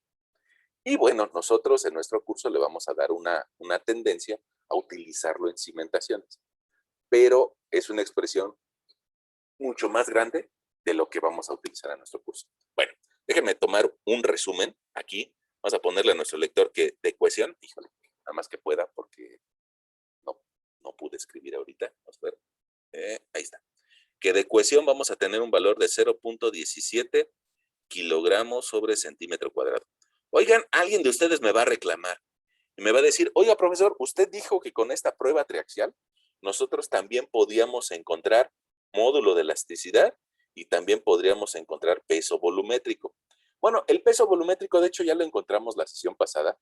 Y bueno, nosotros en nuestro curso le vamos a dar una tendencia a utilizarlo en cimentaciones, pero es una expresión mucho más grande de lo que vamos a utilizar en nuestro curso. Bueno, déjenme tomar un resumen aquí. Vamos a ponerle a nuestro lector que de ecuación, híjole, nada más que pueda porque no pude escribir ahorita. Vamos a ver. Ahí está. Que de cohesión vamos a tener un valor de 0.17 kilogramos sobre centímetro cuadrado. Oigan, alguien de ustedes me va a reclamar y me va a decir, oiga, profesor, usted dijo que con esta prueba triaxial nosotros también podíamos encontrar módulo de elasticidad y también podríamos encontrar peso volumétrico. Bueno, el peso volumétrico, de hecho, ya lo encontramos la sesión pasada.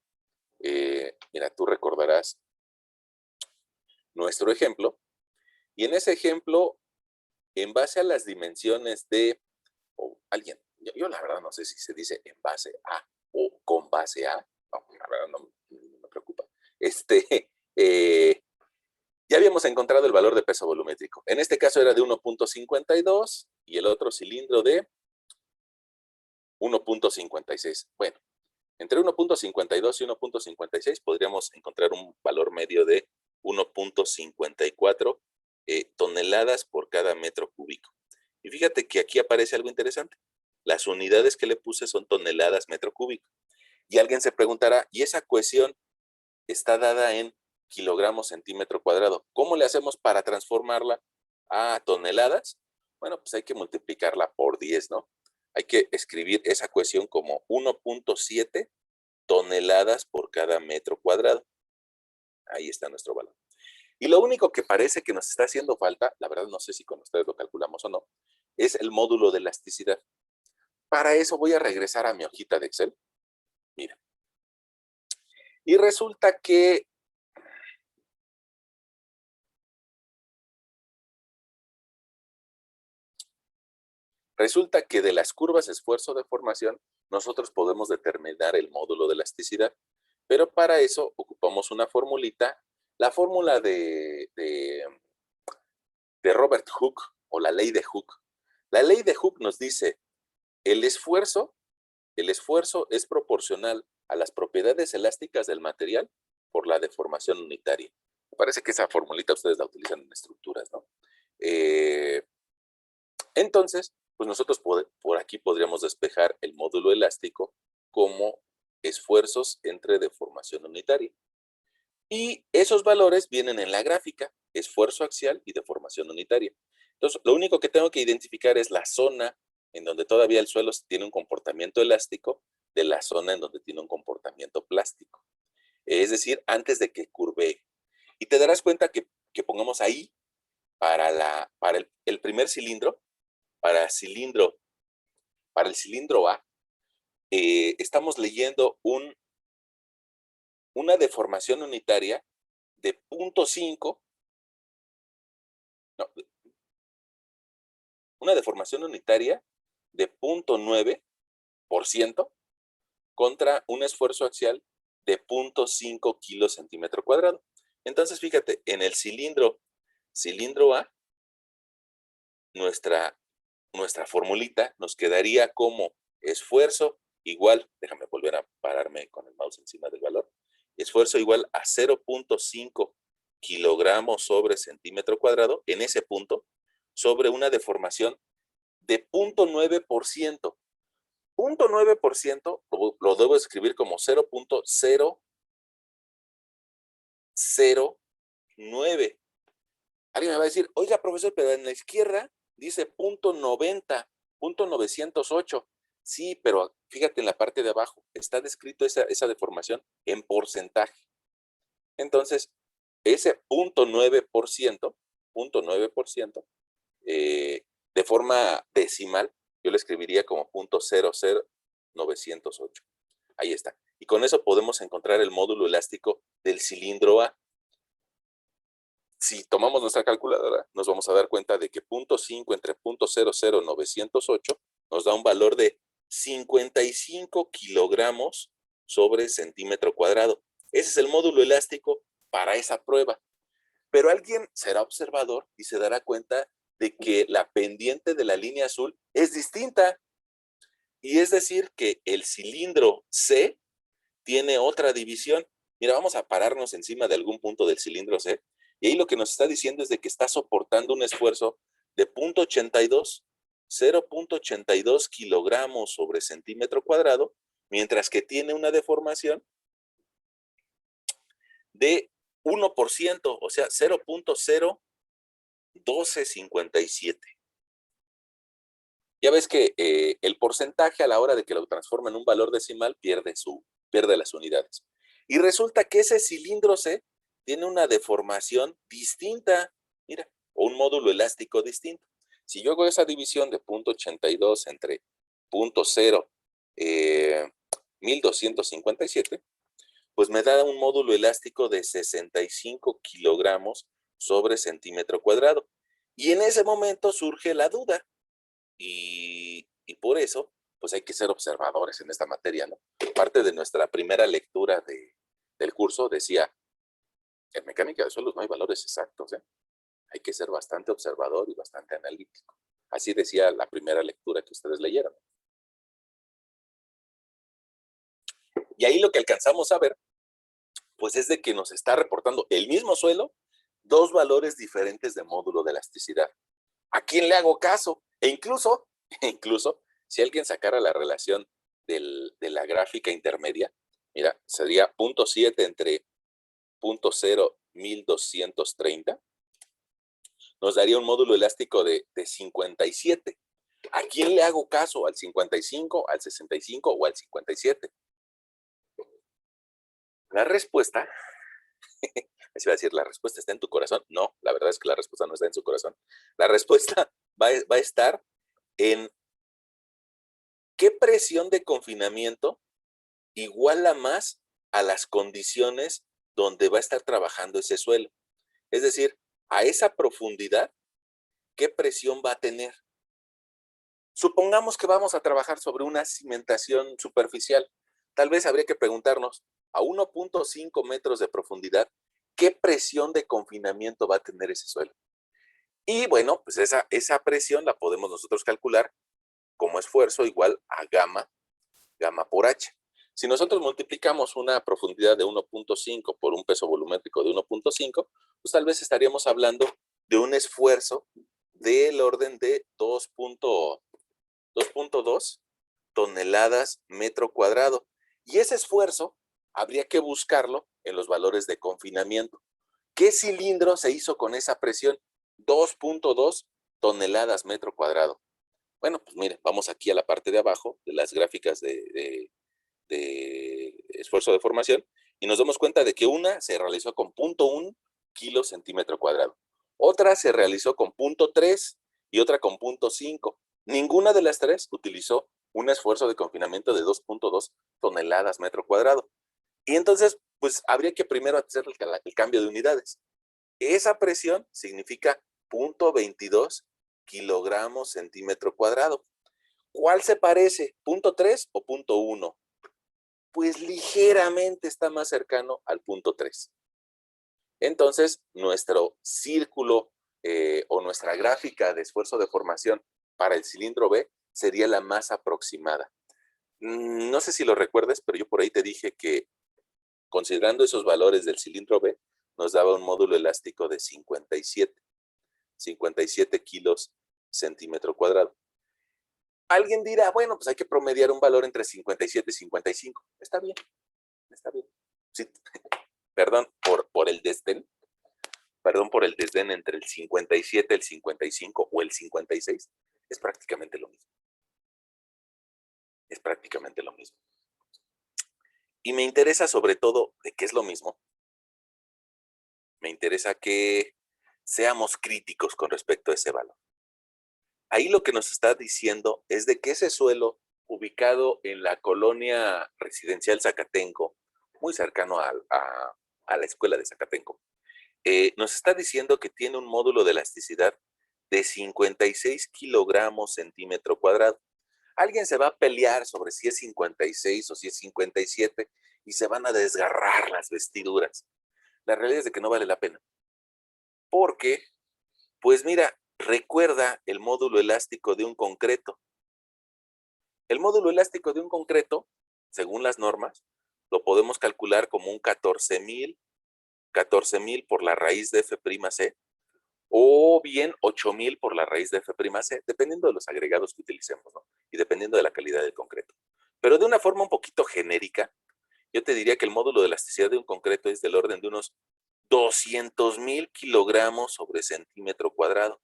Mira, tú recordarás nuestro ejemplo. Y en ese ejemplo, en base a las dimensiones de, o alguien, yo la verdad no sé si se dice en base a o con base a, no, la verdad no me preocupa. Eh, ya habíamos encontrado el valor de peso volumétrico. En este caso era de 1.52 y el otro cilindro de 1.56. Bueno, entre 1.52 y 1.56 podríamos encontrar un valor medio de 1.54 toneladas por cada metro cúbico. Y fíjate que aquí aparece algo interesante. Las unidades que le puse son toneladas metro cúbico. Y alguien se preguntará, ¿y esa cohesión está dada en kilogramos centímetro cuadrado? ¿Cómo le hacemos para transformarla a toneladas? Bueno, pues hay que multiplicarla por 10, ¿no? Hay que escribir esa cohesión como 1.7 toneladas por cada metro cuadrado. Ahí está nuestro valor. Y lo único que parece que nos está haciendo falta, la verdad no sé si con ustedes lo calculamos o no, es el módulo de elasticidad. Para eso voy a regresar a mi hojita de Excel. Mira. Y resulta que de las curvas esfuerzo-deformación, nosotros podemos determinar el módulo de elasticidad. Pero para eso ocupamos una formulita, la fórmula de Robert Hooke o la ley de Hooke. La ley de Hooke nos dice, el esfuerzo es proporcional a las propiedades elásticas del material por la deformación unitaria. Me parece que esa formulita ustedes la utilizan en estructuras, ¿no? Entonces, pues nosotros por aquí podríamos despejar el módulo elástico como esfuerzos entre deformación unitaria. Y esos valores vienen en la gráfica, esfuerzo axial y deformación unitaria. Entonces, lo único que tengo que identificar es la zona en donde todavía el suelo tiene un comportamiento elástico de la zona en donde tiene un comportamiento plástico. Es decir, antes de que curvee. Y te darás cuenta que pongamos ahí para el primer cilindro, para el cilindro A, estamos leyendo una deformación unitaria de 0.5, no, una deformación unitaria de 0.9% contra un esfuerzo axial de 0.5 kilos centímetro cuadrado. Entonces, fíjate, en el cilindro A, nuestra formulita nos quedaría como esfuerzo igual, déjame volver a pararme con el mouse encima del valor, esfuerzo igual a 0.5 kilogramos sobre centímetro cuadrado, en ese punto, sobre una deformación de 0.9%. 0.9% lo debo escribir como 0.009. Alguien me va a decir, oiga, profesor, pero en la izquierda dice 0.90, 0.908. Sí, pero fíjate en la parte de abajo, está descrito esa deformación en porcentaje. Entonces, ese 0.9%, 0.9%, de forma decimal, yo lo escribiría como 0.00908. Ahí está. Y con eso podemos encontrar el módulo elástico del cilindro A. Si tomamos nuestra calculadora, nos vamos a dar cuenta de que 0.5 entre 0.00908 nos da un valor de 55 kilogramos sobre centímetro cuadrado. Ese es el módulo elástico para esa prueba. Pero alguien será observador y se dará cuenta de que la pendiente de la línea azul es distinta. Y es decir, que el cilindro C tiene otra división. Mira, vamos a pararnos encima de algún punto del cilindro C. Y ahí lo que nos está diciendo es de que está soportando un esfuerzo de 0.82 kilogramos sobre centímetro cuadrado, mientras que tiene una deformación de 1%, o sea, 0.01257. Ya ves que el porcentaje a la hora de que lo transforma en un valor decimal pierde las unidades. Y resulta que ese cilindro C tiene una deformación distinta, mira, o un módulo elástico distinto. Si yo hago esa división de 0.82 entre eh, 1257, pues me da un módulo elástico de 65 kilogramos sobre centímetro cuadrado. Y en ese momento surge la duda y por eso, pues hay que ser observadores en esta materia, ¿no? Parte de nuestra primera lectura del curso decía, en mecánica de suelos no hay valores exactos, ¿eh? Hay que ser bastante observador y bastante analítico. Así decía la primera lectura que ustedes leyeron. Y ahí lo que alcanzamos a ver, pues es de que nos está reportando el mismo suelo, dos valores diferentes de módulo de elasticidad. ¿A quién le hago caso? E incluso, incluso, si alguien sacara la relación de la gráfica intermedia, mira, sería 0.7 entre 0.0 1230, nos daría un módulo elástico de 57. ¿A quién le hago caso? ¿Al 55, al 65 o al 57? La respuesta, así va a decir, la respuesta está en tu corazón. No, la verdad es que la respuesta no está en su corazón. La respuesta va a estar en qué presión de confinamiento iguala más a las condiciones donde va a estar trabajando ese suelo. Es decir, a esa profundidad, ¿qué presión va a tener? Supongamos que vamos a trabajar sobre una cimentación superficial. Tal vez habría que preguntarnos, a 1.5 metros de profundidad, ¿qué presión de confinamiento va a tener ese suelo? Y bueno, pues esa presión la podemos nosotros calcular como esfuerzo igual a gamma por H. Si nosotros multiplicamos una profundidad de 1.5 por un peso volumétrico de 1.5, pues tal vez estaríamos hablando de un esfuerzo del orden de 2.2 toneladas metro cuadrado. Y ese esfuerzo habría que buscarlo en los valores de confinamiento. ¿Qué cilindro se hizo con esa presión? 2.2 toneladas metro cuadrado. Bueno, pues mire, vamos aquí a la parte de abajo de las gráficas de esfuerzo de formación y nos damos cuenta de que una se realizó con 0.1 kilos centímetro cuadrado. Otra se realizó con 0.3 y otra con 0.5. Ninguna de las tres utilizó un esfuerzo de confinamiento de 2.2 toneladas metro cuadrado. Y entonces, pues habría que primero hacer el cambio de unidades. Esa presión significa 0.22 kilogramos centímetro cuadrado. ¿Cuál se parece? ¿0.3 o 0.1? Pues ligeramente está más cercano al 0.3. Entonces, nuestro círculo o nuestra gráfica de esfuerzo de formación para el cilindro B sería la más aproximada. No sé si lo recuerdas, pero yo por ahí te dije que considerando esos valores del cilindro B, nos daba un módulo elástico de 57 kilos centímetro cuadrado. Alguien dirá, bueno, pues hay que promediar un valor entre 57 y 55. Está bien, está bien. Sí, perdón por el desdén. Perdón por el desdén entre el 57, el 55 o el 56. Es prácticamente lo mismo. Es prácticamente lo mismo. Y me interesa sobre todo de qué es lo mismo. Me interesa que seamos críticos con respecto a ese valor. Ahí lo que nos está diciendo es de que ese suelo ubicado en la colonia residencial Zacatenco, muy cercano a la escuela de Zacatenco, nos está diciendo que tiene un módulo de elasticidad de 56 kilogramos centímetro cuadrado. Alguien se va a pelear sobre si es 56 o si es 57 y se van a desgarrar las vestiduras. La realidad es de que no vale la pena. Porque, pues mira, recuerda el módulo elástico de un concreto. El módulo elástico de un concreto, según las normas, lo podemos calcular como un 14,000 por la raíz de F'C, o bien 8,000 por la raíz de F'C, dependiendo de los agregados que utilicemos, ¿no? Y dependiendo de la calidad del concreto. Pero de una forma un poquito genérica, yo te diría que el módulo de elasticidad de un concreto es del orden de unos 200,000 kilogramos sobre centímetro cuadrado.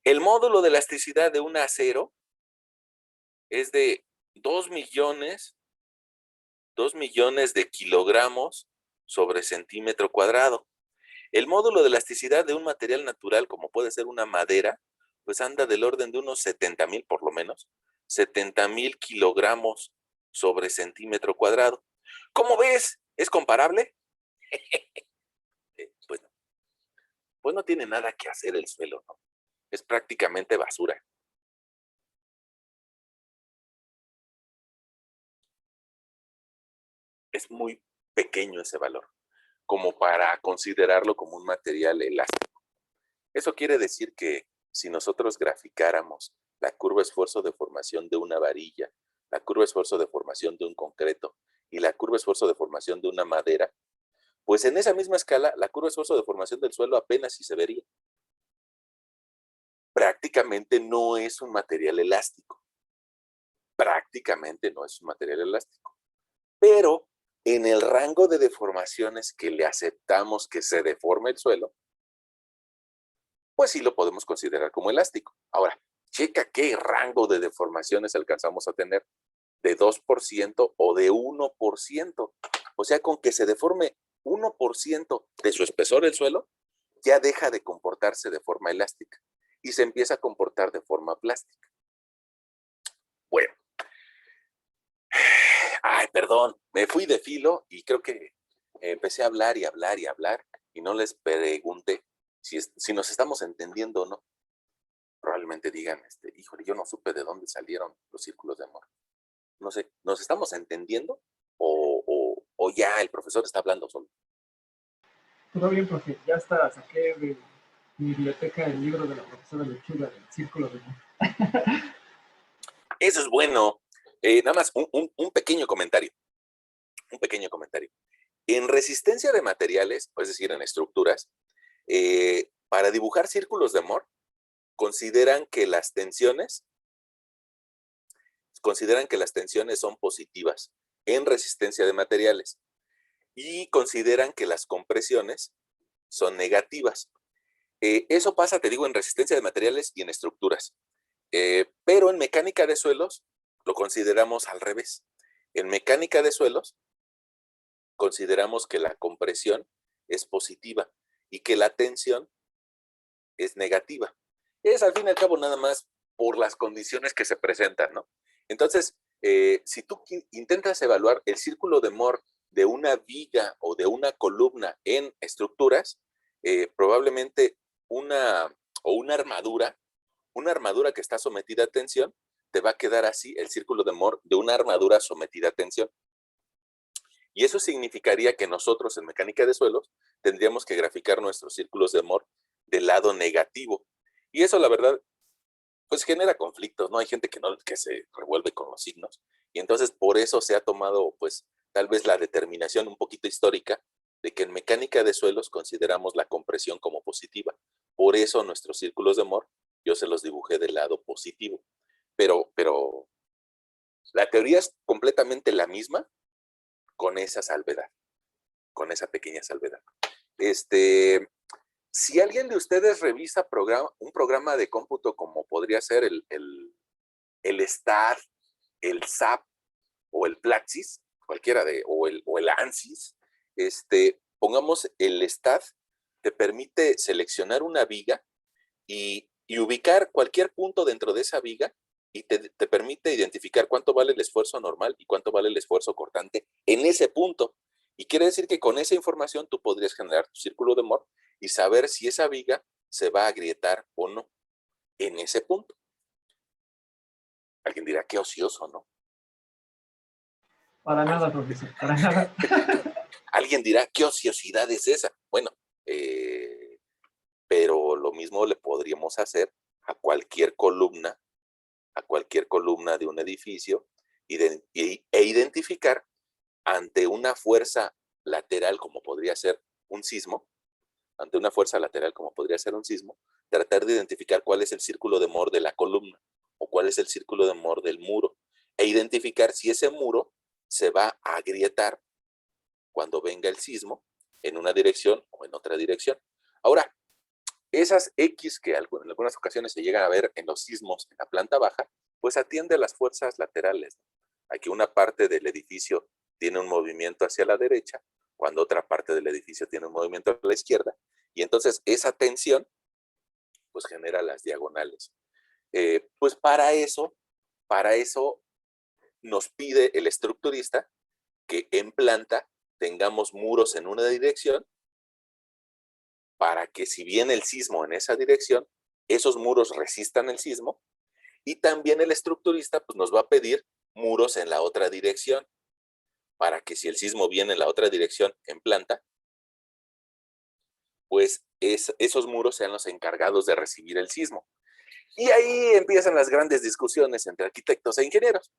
El módulo de elasticidad de un acero es de 2 millones de kilogramos sobre centímetro cuadrado. El módulo de elasticidad de un material natural, como puede ser una madera, pues anda del orden de unos 70,000 por lo menos, 70,000 kilogramos sobre centímetro cuadrado. ¿Cómo ves? ¿Es comparable? Pues no, pues no tiene nada que hacer el suelo, ¿no? Es prácticamente basura. Es muy pequeño ese valor, como para considerarlo como un material elástico. Eso quiere decir que si nosotros graficáramos la curva esfuerzo de formación de una varilla, la curva esfuerzo de formación de un concreto y la curva esfuerzo de formación de una madera, pues en esa misma escala, la curva esfuerzo de formación del suelo apenas si se vería. Prácticamente no es un material elástico. Prácticamente no es un material elástico. Pero en el rango de deformaciones que le aceptamos que se deforme el suelo, pues sí lo podemos considerar como elástico. Ahora, checa qué rango de deformaciones alcanzamos a tener, de 2% o de 1%. O sea, con que se deforme 1% de su espesor el suelo, ya deja de comportarse de forma elástica y se empieza a comportar de forma plástica. Bueno, ay, perdón, me fui de filo y creo que empecé a hablar y hablar y hablar y no les pregunté si nos estamos entendiendo o no. Probablemente digan, híjole, yo no supe de dónde salieron los círculos de amor. No sé, ¿nos estamos entendiendo o ya el profesor está hablando solo? Todo bien, profe. Ya hasta saqué de mi biblioteca el libro de la profesora Lechuga del Círculo de Amor. Eso es bueno. Nada más un pequeño comentario, un pequeño comentario. En resistencia de materiales, es decir, en estructuras, para dibujar círculos de Mohr, consideran que las tensiones son positivas en resistencia de materiales y consideran que las compresiones son negativas. Eso pasa, te digo, en resistencia de materiales y en estructuras. Pero en mecánica de suelos lo consideramos al revés. En mecánica de suelos consideramos que la compresión es positiva y que la tensión es negativa. Es al fin y al cabo nada más por las condiciones que se presentan, ¿no? Entonces, si tú intentas evaluar el círculo de Mohr de una viga o de una columna en estructuras, probablemente una armadura que está sometida a tensión, te va a quedar así el círculo de Mohr de una armadura sometida a tensión. Y eso significaría que nosotros en mecánica de suelos tendríamos que graficar nuestros círculos de Mohr del lado negativo. Y eso, la verdad, pues genera conflictos, ¿no? Hay gente que se revuelve con los signos. Y entonces por eso se ha tomado, pues, tal vez la determinación un poquito histórica de que en mecánica de suelos consideramos la compresión como positiva. Por eso nuestros círculos de Mohr yo se los dibujé del lado positivo. Pero la teoría es completamente la misma con esa salvedad, con esa pequeña salvedad. Si alguien de ustedes revisa un programa de cómputo como podría ser el STAR, el SAP o el Plaxis, o el ANSYS, pongamos el STAT, te permite seleccionar una viga y ubicar cualquier punto dentro de esa viga y te permite identificar cuánto vale el esfuerzo normal y cuánto vale el esfuerzo cortante en ese punto. Y quiere decir que con esa información tú podrías generar tu círculo de Mohr y saber si esa viga se va a agrietar o no en ese punto. Alguien dirá, qué ocioso, ¿no? Para nada, profesor, para nada. Alguien dirá, ¿qué ociosidad es esa? Bueno, pero lo mismo le podríamos hacer a cualquier columna de un edificio e identificar ante una fuerza lateral como podría ser un sismo, tratar de identificar cuál es el círculo de Mohr de la columna o cuál es el círculo de Mohr del muro e identificar si ese muro se va a agrietar cuando venga el sismo en una dirección o en otra dirección. Ahora, esas X que en algunas ocasiones se llegan a ver en los sismos en la planta baja, pues atiende a las fuerzas laterales. Aquí una parte del edificio tiene un movimiento hacia la derecha, cuando otra parte del edificio tiene un movimiento a la izquierda, y entonces esa tensión pues genera las diagonales. Pues para eso para eso nos pide el estructurista que en planta tengamos muros en una dirección para que si viene el sismo en esa dirección, esos muros resistan el sismo, y también el estructurista pues, nos va a pedir muros en la otra dirección para que si el sismo viene en la otra dirección en planta, pues esos muros sean los encargados de recibir el sismo. Y ahí empiezan las grandes discusiones entre arquitectos e ingenieros,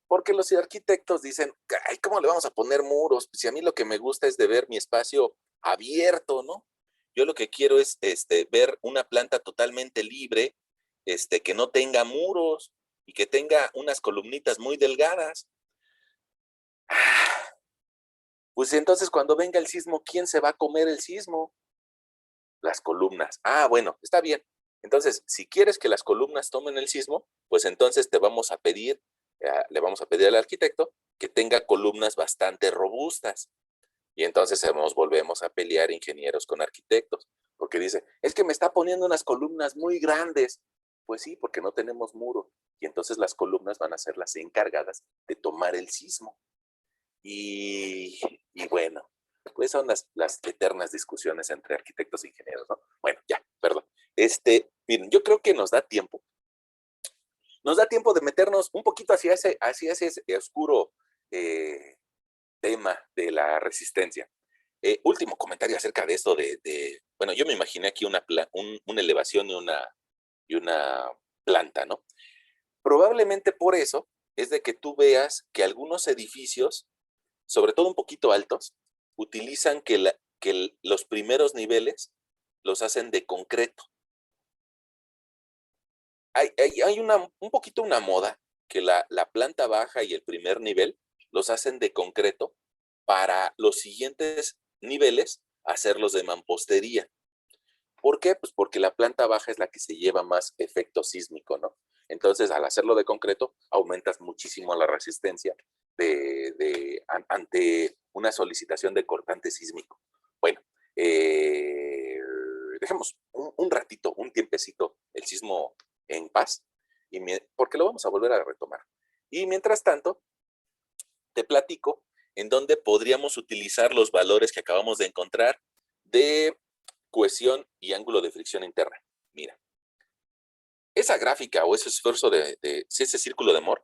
porque los arquitectos dicen, ay, ¿cómo le vamos a poner muros? Si a mí lo que me gusta es de ver mi espacio abierto, ¿no? Yo lo que quiero es ver una planta totalmente libre, que no tenga muros y que tenga unas columnitas muy delgadas. Pues entonces cuando venga el sismo, ¿quién se va a comer el sismo? Las columnas. Ah, bueno, está bien. Entonces, si quieres que las columnas tomen el sismo, pues entonces le vamos a pedir al arquitecto que tenga columnas bastante robustas. Y entonces nos volvemos a pelear ingenieros con arquitectos, porque dice, es que me está poniendo unas columnas muy grandes. Pues sí, porque no tenemos muro. Y entonces las columnas van a ser las encargadas de tomar el sismo. Y bueno, pues son las eternas discusiones entre arquitectos e ingenieros, ¿no? Bueno, ya, perdón. Miren, yo creo que nos da tiempo de meternos un poquito hacia ese oscuro tema de la resistencia. Último comentario acerca de esto bueno, yo me imaginé aquí una elevación y una planta, ¿no? Probablemente por eso es de que tú veas que algunos edificios, sobre todo un poquito altos, utilizan que los primeros niveles los hacen de concreto. Hay un poquito una moda que la planta baja y el primer nivel los hacen de concreto para los siguientes niveles hacerlos de mampostería. ¿Por qué? Pues porque la planta baja es la que se lleva más efecto sísmico, ¿no? Entonces, al hacerlo de concreto, aumentas muchísimo la resistencia ante una solicitación de cortante sísmico. Bueno, dejemos un ratito, un tiempecito el sismo en paz, porque lo vamos a volver a retomar. Y mientras tanto, te platico en dónde podríamos utilizar los valores que acabamos de encontrar de cohesión y ángulo de fricción interna. Mira, esa gráfica o ese esfuerzo ese círculo de Moore,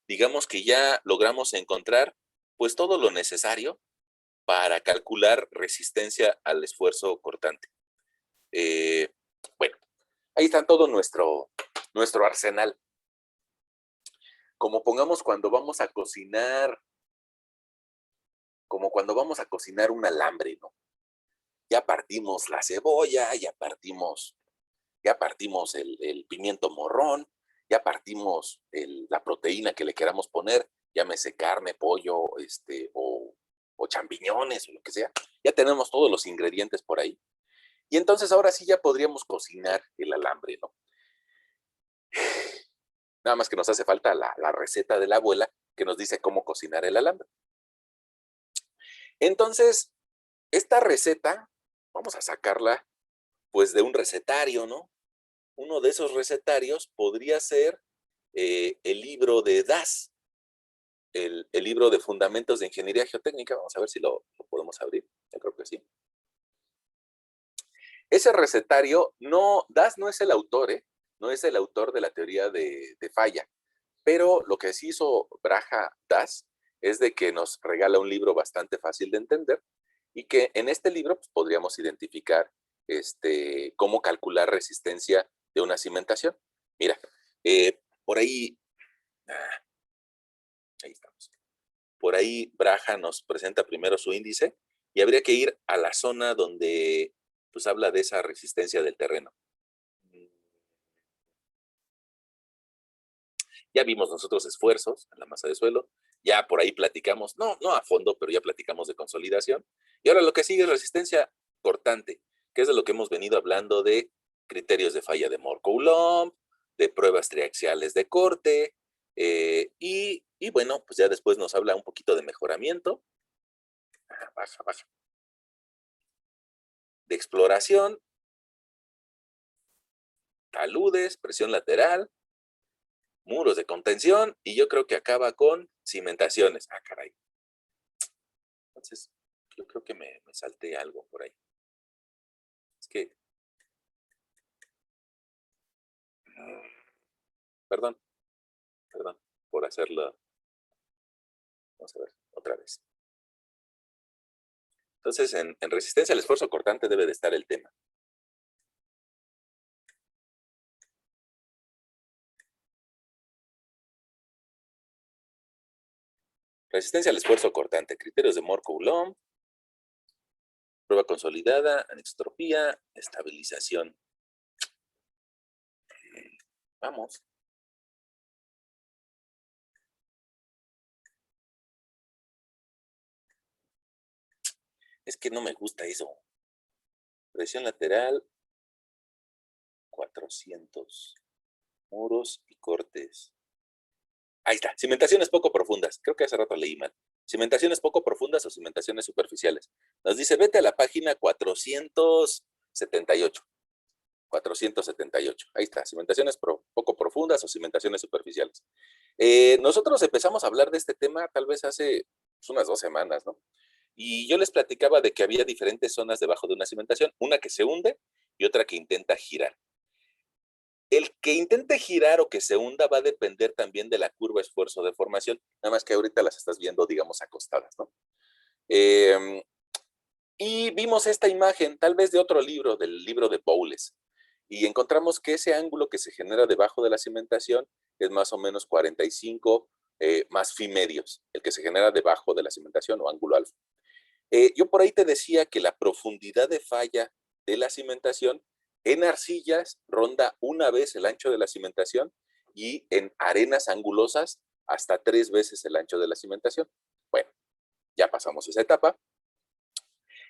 digamos que ya logramos encontrar pues todo lo necesario para calcular resistencia al esfuerzo cortante. Bueno, ahí está todo nuestro arsenal. Como pongamos cuando vamos a cocinar un alambre, ¿no? Ya partimos la cebolla, ya partimos el pimiento morrón, ya partimos la proteína que le queramos poner, llámese carne, pollo, o champiñones, o lo que sea. Ya tenemos todos los ingredientes por ahí. Y entonces ahora sí ya podríamos cocinar el alambre, ¿no? Nada más que nos hace falta la receta de la abuela que nos dice cómo cocinar el alambre. Entonces, esta receta, vamos a sacarla pues de un recetario, ¿no? Uno de esos recetarios podría ser el libro de DAS, el libro de Fundamentos de Ingeniería Geotécnica. Vamos a ver si lo podemos abrir. Yo creo que sí. Ese recetario, DAS no es el autor, no es el autor de la teoría de falla, pero lo que sí hizo Braha DAS es de que nos regala un libro bastante fácil de entender y que en este libro pues, podríamos identificar cómo calcular resistencia de una cimentación. Mira, por ahí, ahí estamos. Por ahí Braha nos presenta primero su índice y habría que ir a la zona donde pues habla de esa resistencia del terreno. Ya vimos nosotros esfuerzos en la masa de suelo, ya por ahí platicamos, no a fondo, pero ya platicamos de consolidación. Y ahora lo que sigue es resistencia cortante, que es de lo que hemos venido hablando de criterios de falla de Moore-Coulomb, de pruebas triaxiales de corte, y bueno, pues ya después nos habla un poquito de mejoramiento, baja, de exploración, taludes, presión lateral, muros de contención, y yo creo que acaba con cimentaciones. Ah, caray. Entonces, yo creo que me salté algo por ahí. Es que, perdón, perdón, por hacerlo. Vamos a ver, otra vez. Entonces, en resistencia al esfuerzo cortante debe de estar el tema. Resistencia al esfuerzo cortante, criterios de Mohr-Coulomb, prueba consolidada, anisotropía, estabilización. Vamos. Es que no me gusta eso. Presión lateral, 400. Muros y cortes. Ahí está. Cimentaciones poco profundas. Creo que hace rato leí mal. Cimentaciones poco profundas o cimentaciones superficiales. Nos dice, vete a la página 478. 478. Ahí está. Cimentaciones poco profundas o cimentaciones superficiales. Nosotros empezamos a hablar de este tema tal vez hace unas 2 semanas, ¿no? Y yo les platicaba de que había diferentes zonas debajo de una cimentación, una que se hunde y otra que intenta girar. El que intente girar o que se hunda va a depender también de la curva esfuerzo de formación, nada más que ahorita las estás viendo, digamos, acostadas, ¿no? Y vimos esta imagen, tal vez de otro libro, del libro de Bowles, y encontramos que ese ángulo que se genera debajo de la cimentación es más o menos 45 más phi medios, el que se genera debajo de la cimentación o ángulo alfa. Yo por ahí te decía que la profundidad de falla de la cimentación en arcillas ronda una vez el ancho de la cimentación y en arenas angulosas hasta 3 veces el ancho de la cimentación. Bueno, ya pasamos esa etapa.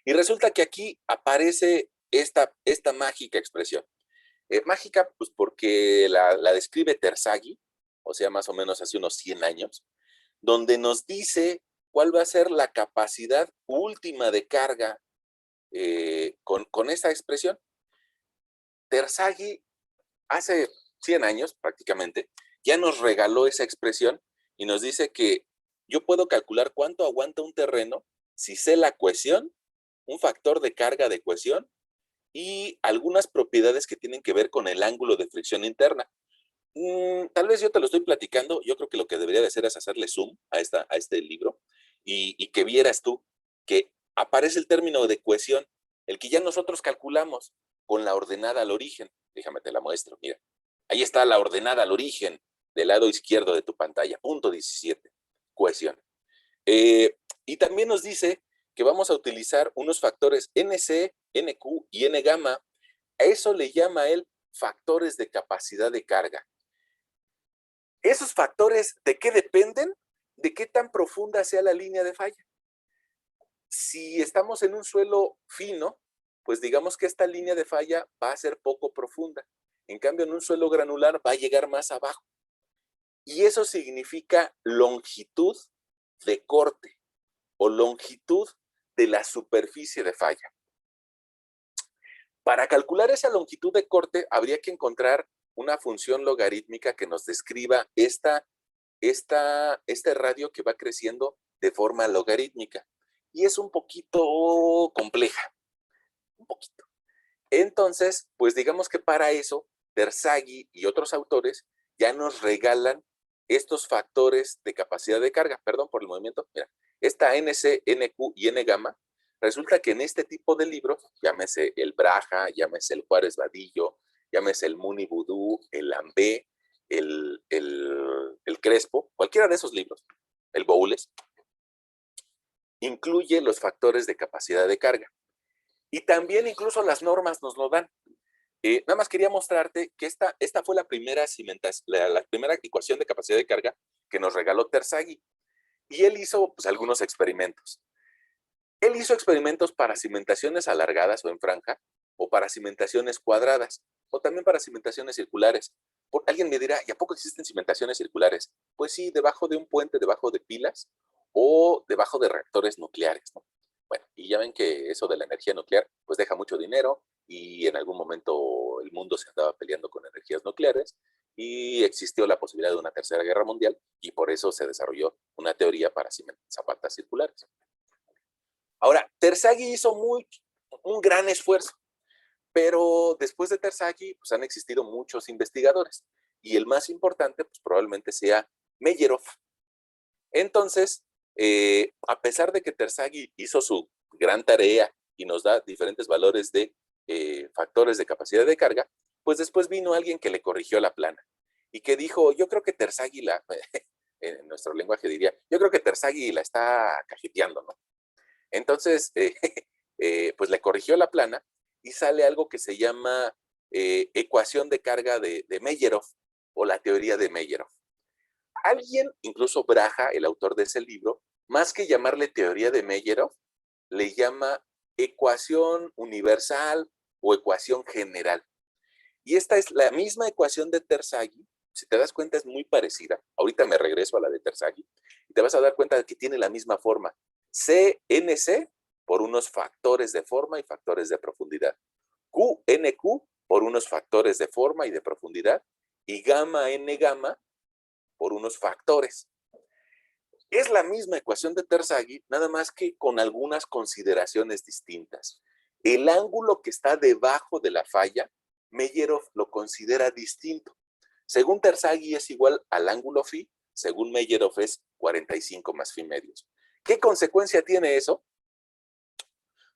Y resulta que aquí aparece esta mágica expresión. Mágica, pues porque la describe Terzaghi, o sea, más o menos hace unos 100 años, donde nos dice cuál va a ser la capacidad última de carga con esa expresión. Terzaghi, hace 100 años prácticamente, ya nos regaló esa expresión y nos dice que yo puedo calcular cuánto aguanta un terreno si sé la cohesión, un factor de carga de cohesión y algunas propiedades que tienen que ver con el ángulo de fricción interna. Tal vez yo te lo estoy platicando, yo creo que lo que debería de hacer es hacerle zoom a este libro y que vieras tú que aparece el término de cohesión, el que ya nosotros calculamos con la ordenada al origen. Déjame te la muestro, mira. Ahí está la ordenada al origen del lado izquierdo de tu pantalla, punto 17, cohesión. Y también nos dice que vamos a utilizar unos factores NC, NQ y N gamma. A eso le llama él factores de capacidad de carga. ¿Esos factores de qué dependen? De qué tan profunda sea la línea de falla. Si estamos en un suelo fino, pues digamos que esta línea de falla va a ser poco profunda. En cambio, en un suelo granular va a llegar más abajo. Y eso significa longitud de corte o longitud de la superficie de falla. Para calcular esa longitud de corte, habría que encontrar una función logarítmica que nos describa este radio que va creciendo de forma logarítmica. Y es un poquito compleja, un poquito. Entonces, pues digamos que para eso, Terzaghi y otros autores ya nos regalan estos factores de capacidad de carga. Perdón por el movimiento. Mira, esta NC, NQ y N gamma, resulta que en este tipo de libros, llámese el Braja, llámese el Juárez Vadillo, llámese el Muni Vudú, el Lambé, el Crespo, cualquiera de esos libros, el Bowles, incluye los factores de capacidad de carga. Y también incluso las normas nos lo dan. Nada más quería mostrarte que esta fue la primera ecuación de capacidad de carga que nos regaló Terzaghi. Y él hizo pues, algunos experimentos. Él hizo experimentos para cimentaciones alargadas o en franja, o para cimentaciones cuadradas, o también para cimentaciones circulares. Alguien me dirá, ¿y a poco existen cimentaciones circulares? Pues sí, debajo de un puente, debajo de pilas, o debajo de reactores nucleares, ¿no? Bueno, y ya ven que eso de la energía nuclear, pues deja mucho dinero, y en algún momento el mundo se andaba peleando con energías nucleares, y existió la posibilidad de una tercera guerra mundial y por eso se desarrolló una teoría para zapatas circulares. Ahora, Terzaghi hizo un gran esfuerzo, pero después de Terzaghi pues han existido muchos investigadores y el más importante pues probablemente sea Meyerov. Entonces, a pesar de que Terzaghi hizo su gran tarea y nos da diferentes valores de factores de capacidad de carga, pues después vino alguien que le corrigió la plana y que dijo, yo creo que Terzaghi en nuestro lenguaje diría, yo creo que Terzaghi la está cajeteando, ¿no? Entonces, pues le corrigió la plana y sale algo que se llama ecuación de carga de Meyerov o la teoría de Meyerov. Alguien, incluso Braha, el autor de ese libro, más que llamarle teoría de Meyerov, le llama ecuación universal o ecuación general. Y esta es la misma ecuación de Terzaghi. Si te das cuenta, es muy parecida. Ahorita me regreso a la de Terzaghi y te vas a dar cuenta de que tiene la misma forma. CNC por unos factores de forma y factores de profundidad. QNQ por unos factores de forma y de profundidad. Y gamma N gamma por unos factores. Es la misma ecuación de Terzaghi, nada más que con algunas consideraciones distintas. El ángulo que está debajo de la falla, Meyerov lo considera distinto. Según Terzaghi es igual al ángulo phi, según Meyerov es 45 más phi medios. ¿Qué consecuencia tiene eso?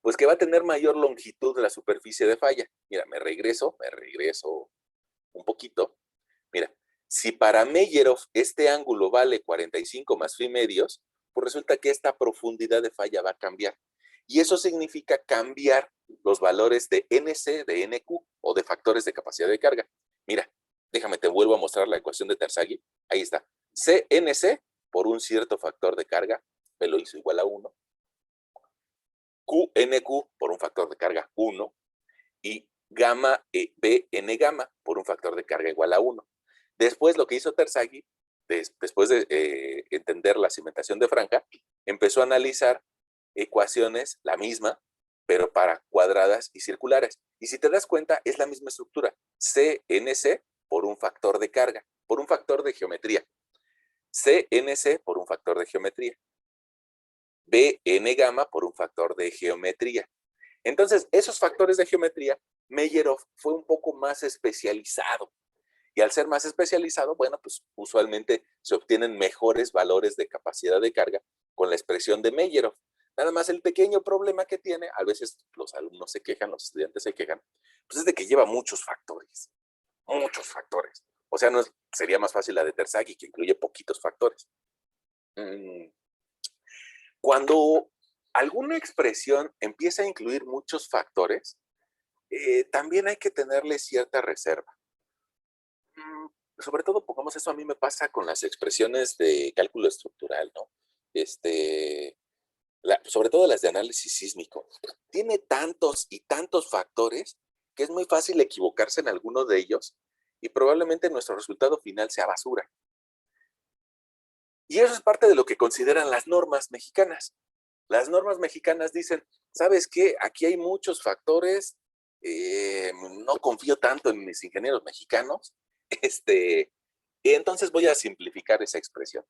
Pues que va a tener mayor longitud de la superficie de falla. Mira, me regreso un poquito. Mira, si para Meyerov este ángulo vale 45 más phi medios, pues resulta que esta profundidad de falla va a cambiar. Y eso significa cambiar los valores de NC, de NQ o de factores de capacidad de carga. Mira, déjame, te vuelvo a mostrar la ecuación de Terzaghi. Ahí está. CNC por un cierto factor de carga, me lo hizo igual a 1. QNQ por un factor de carga 1. Y gamma BN gamma por un factor de carga igual a 1. Después lo que hizo Terzaghi, después de entender la cimentación de franja, empezó a analizar ecuaciones, la misma, pero para cuadradas y circulares. Y si te das cuenta, es la misma estructura. CNC por un factor de carga, por un factor de geometría. CNC por un factor de geometría. BN gamma por un factor de geometría. Entonces, esos factores de geometría, Meyerov fue un poco más especializado. Y al ser más especializado, bueno, pues usualmente se obtienen mejores valores de capacidad de carga con la expresión de Meyerov. Nada más el pequeño problema que tiene, a veces los alumnos se quejan, los estudiantes se quejan, pues es de que lleva muchos factores. Muchos factores. O sea, sería más fácil la de Terzaghi, que incluye poquitos factores. Cuando alguna expresión empieza a incluir muchos factores, también hay que tenerle cierta reserva. Sobre todo, pongamos eso, a mí me pasa con las expresiones de cálculo estructural, ¿no? Sobre todo las de análisis sísmico. Tiene tantos y tantos factores que es muy fácil equivocarse en alguno de ellos y probablemente nuestro resultado final sea basura. Y eso es parte de lo que consideran las normas mexicanas. Las normas mexicanas dicen, ¿sabes qué? Aquí hay muchos factores, no confío tanto en mis ingenieros mexicanos, entonces voy a simplificar esa expresión.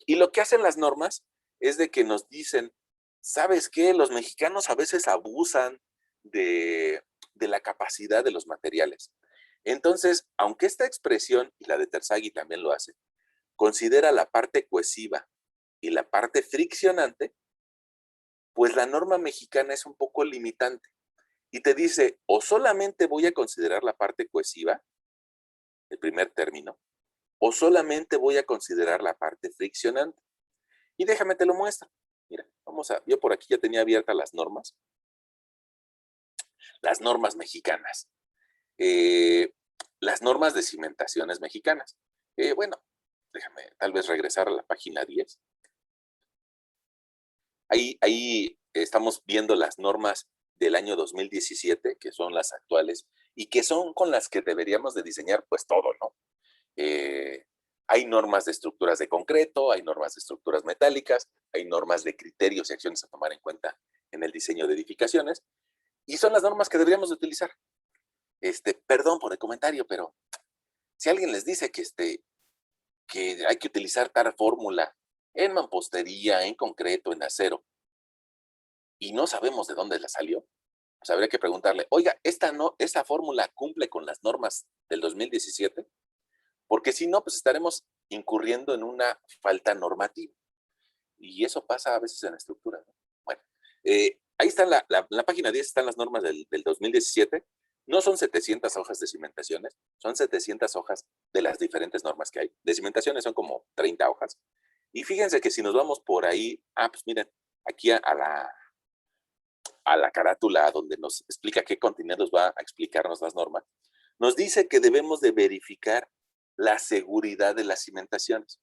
Y lo que hacen las normas es de que nos dicen, ¿sabes qué? Los mexicanos a veces abusan de la capacidad de los materiales. Entonces, aunque esta expresión, y la de Terzaghi también lo hace, considera la parte cohesiva y la parte friccionante, pues la norma mexicana es un poco limitante y te dice, o solamente voy a considerar la parte cohesiva, el primer término, o solamente voy a considerar la parte friccionante. Y déjame te lo muestro. Mira, yo por aquí ya tenía abiertas las normas mexicanas, las normas de cimentaciones mexicanas. Bueno, déjame tal vez regresar a la página 10. Ahí estamos viendo las normas del año 2017, que son las actuales, y que son con las que deberíamos de diseñar pues todo, ¿no? Hay normas de estructuras de concreto, hay normas de estructuras metálicas, hay normas de criterios y acciones a tomar en cuenta en el diseño de edificaciones, y son las normas que deberíamos de utilizar. Perdón por el comentario, pero Si alguien les dice que hay que utilizar tal fórmula en mampostería, en concreto, en acero, y no sabemos de dónde la salió, pues habría que preguntarle, oiga, ¿esta fórmula cumple con las normas del 2017? Porque si no, pues estaremos incurriendo en una falta normativa. Y eso pasa a veces en la estructura, ¿no? Bueno, ahí está la página 10, están las normas del 2017. No son 700 hojas de cimentaciones, son 700 hojas de las diferentes normas que hay. De cimentaciones son como 30 hojas. Y fíjense que si nos vamos por ahí, pues miren, aquí a la carátula donde nos explica qué contenidos va a explicarnos las normas, nos dice que debemos de verificar la seguridad de las cimentaciones.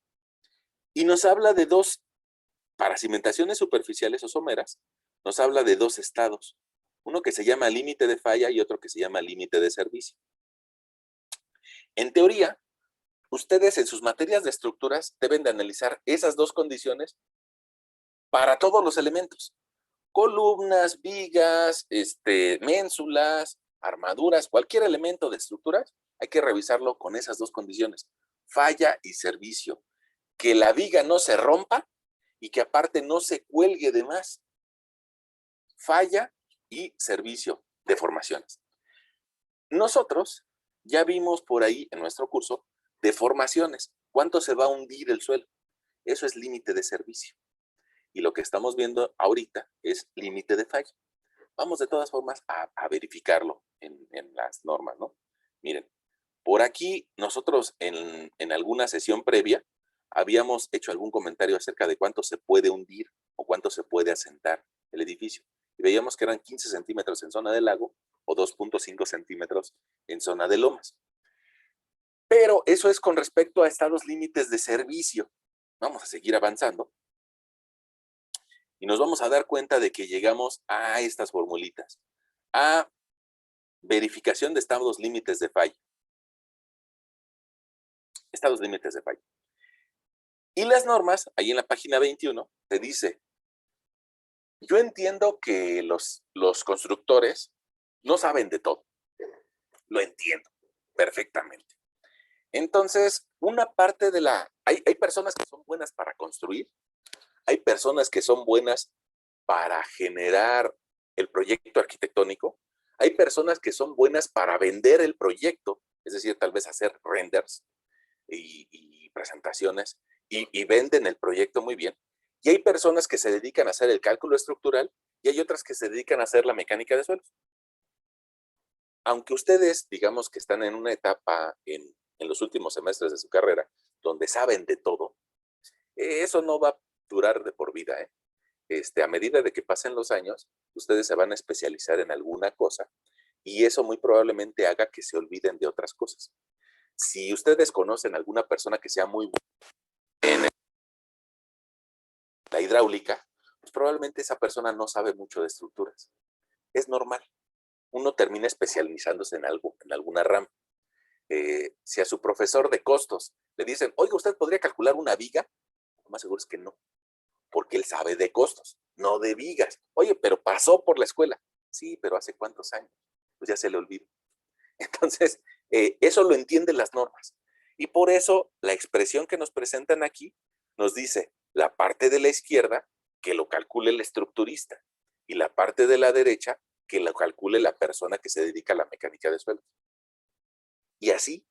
Y nos habla de para cimentaciones superficiales o someras, nos habla de dos estados. Uno que se llama límite de falla y otro que se llama límite de servicio. En teoría, ustedes en sus materias de estructuras deben de analizar esas dos condiciones para todos los elementos. Columnas, vigas, ménsulas, armaduras, cualquier elemento de estructuras, hay que revisarlo con esas dos condiciones, falla y servicio. Que la viga no se rompa y que aparte no se cuelgue de más. Falla y servicio, deformaciones. Nosotros ya vimos por ahí en nuestro curso deformaciones. ¿Cuánto se va a hundir el suelo? Eso es límite de servicio. Y lo que estamos viendo ahorita es límite de falla. Vamos de todas formas a verificarlo en las normas, ¿no? Miren, por aquí nosotros en alguna sesión previa habíamos hecho algún comentario acerca de cuánto se puede hundir o cuánto se puede asentar el edificio. Y veíamos que eran 15 centímetros en zona de lago o 2.5 centímetros en zona de lomas. Pero eso es con respecto a estados límites de servicio. Vamos a seguir avanzando. Y nos vamos a dar cuenta de que llegamos a estas formulitas. A verificación de estados límites de falla. Estados límites de falla. Y las normas, ahí en la página 21, te dice, yo entiendo que los constructores no saben de todo. Lo entiendo perfectamente. Entonces, una parte de hay personas que son buenas para construir, hay personas que son buenas para generar el proyecto arquitectónico, hay personas que son buenas para vender el proyecto, es decir, tal vez hacer renders y presentaciones, y venden el proyecto muy bien. Y hay personas que se dedican a hacer el cálculo estructural y hay otras que se dedican a hacer la mecánica de suelos. Aunque ustedes, digamos que están en una etapa en los últimos semestres de su carrera, donde saben de todo, eso no va a durar de por vida, ¿eh? A medida de que pasen los años, ustedes se van a especializar en alguna cosa y eso muy probablemente haga que se olviden de otras cosas. Si ustedes conocen a alguna persona que sea muy buena en la hidráulica, pues probablemente esa persona no sabe mucho de estructuras. Es normal. Uno termina especializándose en algo, en alguna rama. Si a su profesor de costos le dicen, oiga, ¿usted podría calcular una viga? Lo más seguro es que no, porque él sabe de costos, no de vigas. Oye, pero pasó por la escuela. Sí, pero ¿hace cuántos años? Pues ya se le olvidó. Entonces, eso lo entienden las normas. Y por eso la expresión que nos presentan aquí nos dice la parte de la izquierda que lo calcule el estructurista y la parte de la derecha que lo calcule la persona que se dedica a la mecánica de suelos. Y así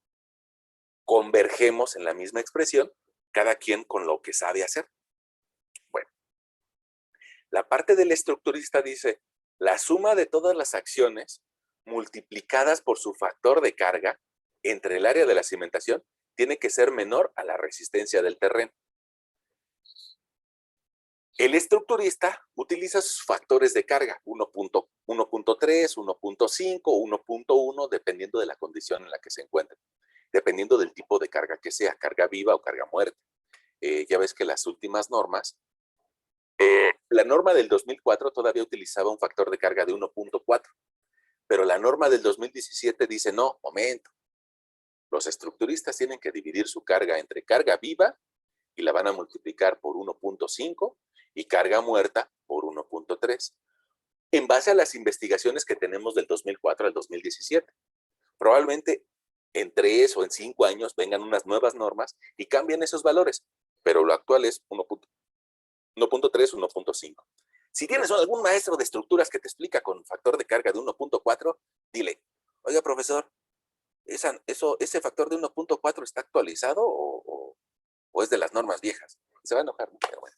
convergemos en la misma expresión, cada quien con lo que sabe hacer. Bueno, la parte del estructurista dice, la suma de todas las acciones multiplicadas por su factor de carga entre el área de la cimentación tiene que ser menor a la resistencia del terreno. El estructurista utiliza sus factores de carga, 1.3, 1.5, 1.1, dependiendo de la condición en la que se encuentre, dependiendo del tipo de carga que sea, carga viva o carga muerta. Ya ves que las últimas normas, la norma del 2004 todavía utilizaba un factor de carga de 1.4, pero la norma del 2017 dice, no, momento, los estructuristas tienen que dividir su carga entre carga viva y la van a multiplicar por 1.5 y carga muerta por 1.3, en base a las investigaciones que tenemos del 2004 al 2017. Probablemente en 3 o en 5 años vengan unas nuevas normas y cambien esos valores, pero lo actual es 1.3, 1.5. Si tienes algún maestro de estructuras que te explica con factor de carga de 1.4, dile, oiga, profesor, ¿ese factor de 1.4 está actualizado o es de las normas viejas? Se va a enojar, pero bueno.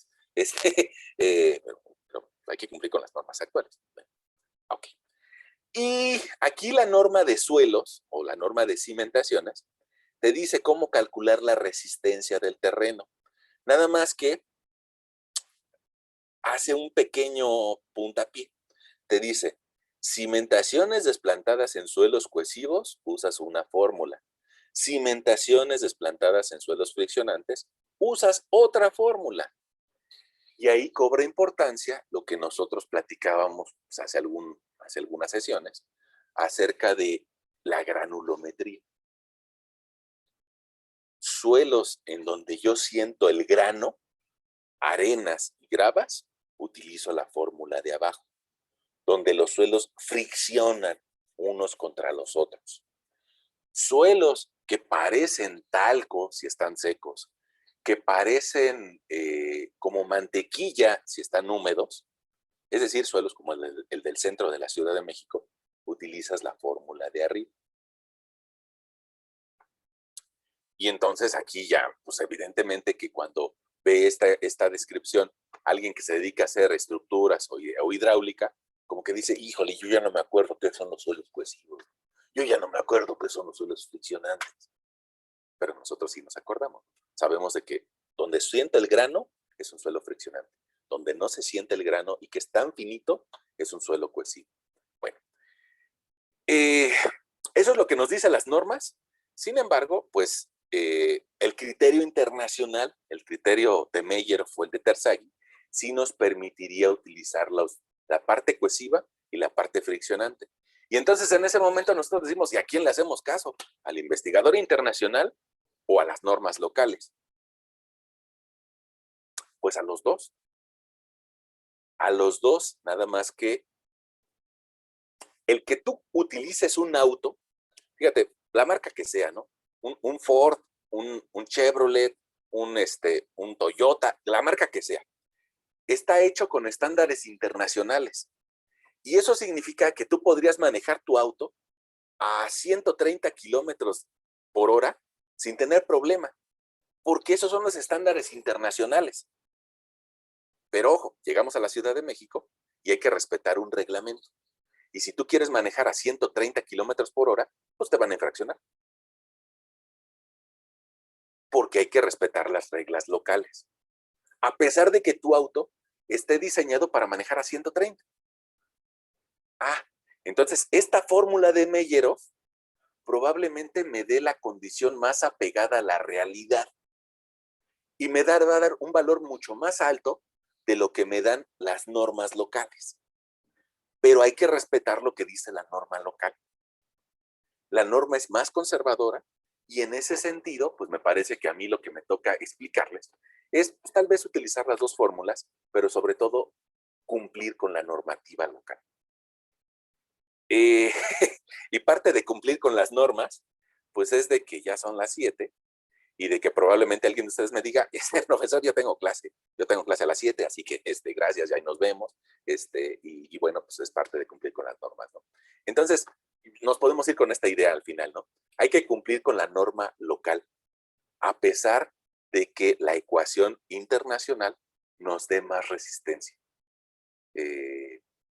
Pero hay que cumplir con las normas actuales. Bueno, ok. Y aquí la norma de suelos o la norma de cimentaciones te dice cómo calcular la resistencia del terreno. Nada más que hace un pequeño puntapié. Te dice, cimentaciones desplantadas en suelos cohesivos, usas una fórmula. Cimentaciones desplantadas en suelos friccionantes, usas otra fórmula. Y ahí cobra importancia lo que nosotros platicábamos pues, hace algunas sesiones acerca de la granulometría. Suelos en donde yo siento el grano, arenas y gravas, utilizo la fórmula de abajo, donde los suelos friccionan unos contra los otros. Suelos que parecen talco si están secos, que parecen como mantequilla si están húmedos, es decir, suelos como el del centro de la Ciudad de México, utilizas la fórmula de arriba. Y entonces aquí ya, pues evidentemente que cuando ve esta descripción, alguien que se dedica a hacer estructuras o hidráulica, como que dice, híjole, yo ya no me acuerdo qué son los suelos cohesivos. Yo ya no me acuerdo qué son los suelos friccionantes. Pero nosotros sí nos acordamos. Sabemos de que donde siente el grano es un suelo friccionante. Donde no se siente el grano y que es tan finito es un suelo cohesivo. Bueno, eso es lo que nos dicen las normas. Sin embargo, pues el criterio internacional, el criterio de Meyer o el de Terzaghi, sí nos permitiría utilizar la parte cohesiva y la parte friccionante. Y entonces en ese momento nosotros decimos, ¿y a quién le hacemos caso? ¿Al investigador internacional o a las normas locales? Pues a los dos. A los dos, nada más que el que tú utilices un auto, fíjate, la marca que sea, ¿no? Un Ford, un Chevrolet, un Toyota, la marca que sea, está hecho con estándares internacionales. Y eso significa que tú podrías manejar tu auto a 130 kilómetros por hora sin tener problema, porque esos son los estándares internacionales. Pero ojo, llegamos a la Ciudad de México y hay que respetar un reglamento. Y si tú quieres manejar a 130 kilómetros por hora, pues te van a infraccionar. Porque hay que respetar las reglas locales. A pesar de que tu auto esté diseñado para manejar a 130. Entonces esta fórmula de Meyerhof probablemente me dé la condición más apegada a la realidad y va a dar un valor mucho más alto de lo que me dan las normas locales. Pero hay que respetar lo que dice la norma local. La norma es más conservadora y en ese sentido, pues me parece que a mí lo que me toca explicarles es pues, tal vez utilizar las dos fórmulas, pero sobre todo cumplir con la normativa local. Y parte de cumplir con las normas, pues es de que ya son las 7 y de que probablemente alguien de ustedes me diga, profesor, yo tengo clase a las 7, así que gracias, ya ahí nos vemos, y bueno, pues es parte de cumplir con las normas, ¿no? Entonces, nos podemos ir con esta idea al final, ¿no? Hay que cumplir con la norma local, a pesar de que la ecuación internacional nos dé más resistencia.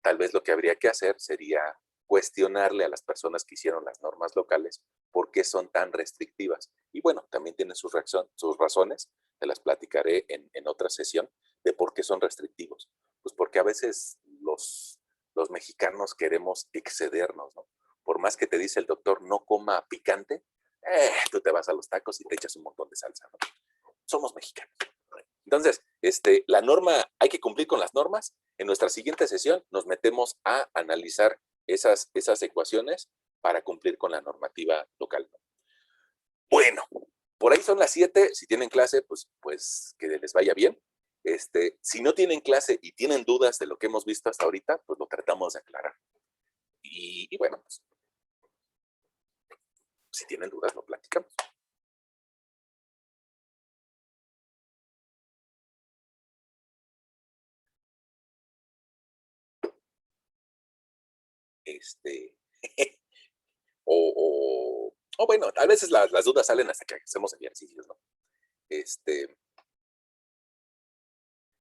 Tal vez lo que habría que hacer sería cuestionarle a las personas que hicieron las normas locales por qué son tan restrictivas. Y bueno, también tienen sus razones, te las platicaré en otra sesión, de por qué son restrictivos. Pues porque a veces los mexicanos queremos excedernos, ¿no? Por más que te dice el doctor, no coma picante, tú te vas a los tacos y te echas un montón de salsa, ¿no? Somos mexicanos. Entonces, la norma, hay que cumplir con las normas. En nuestra siguiente sesión nos metemos a analizar esas ecuaciones para cumplir con la normativa local. Bueno, por ahí son las 7. Si tienen clase, pues que les vaya bien. Si no tienen clase y tienen dudas de lo que hemos visto hasta ahorita, pues lo tratamos de aclarar. Y bueno, pues Si tienen dudas, lo platicamos. Este, o bueno, a veces las dudas salen hasta que hacemos ejercicios, ¿no? Este,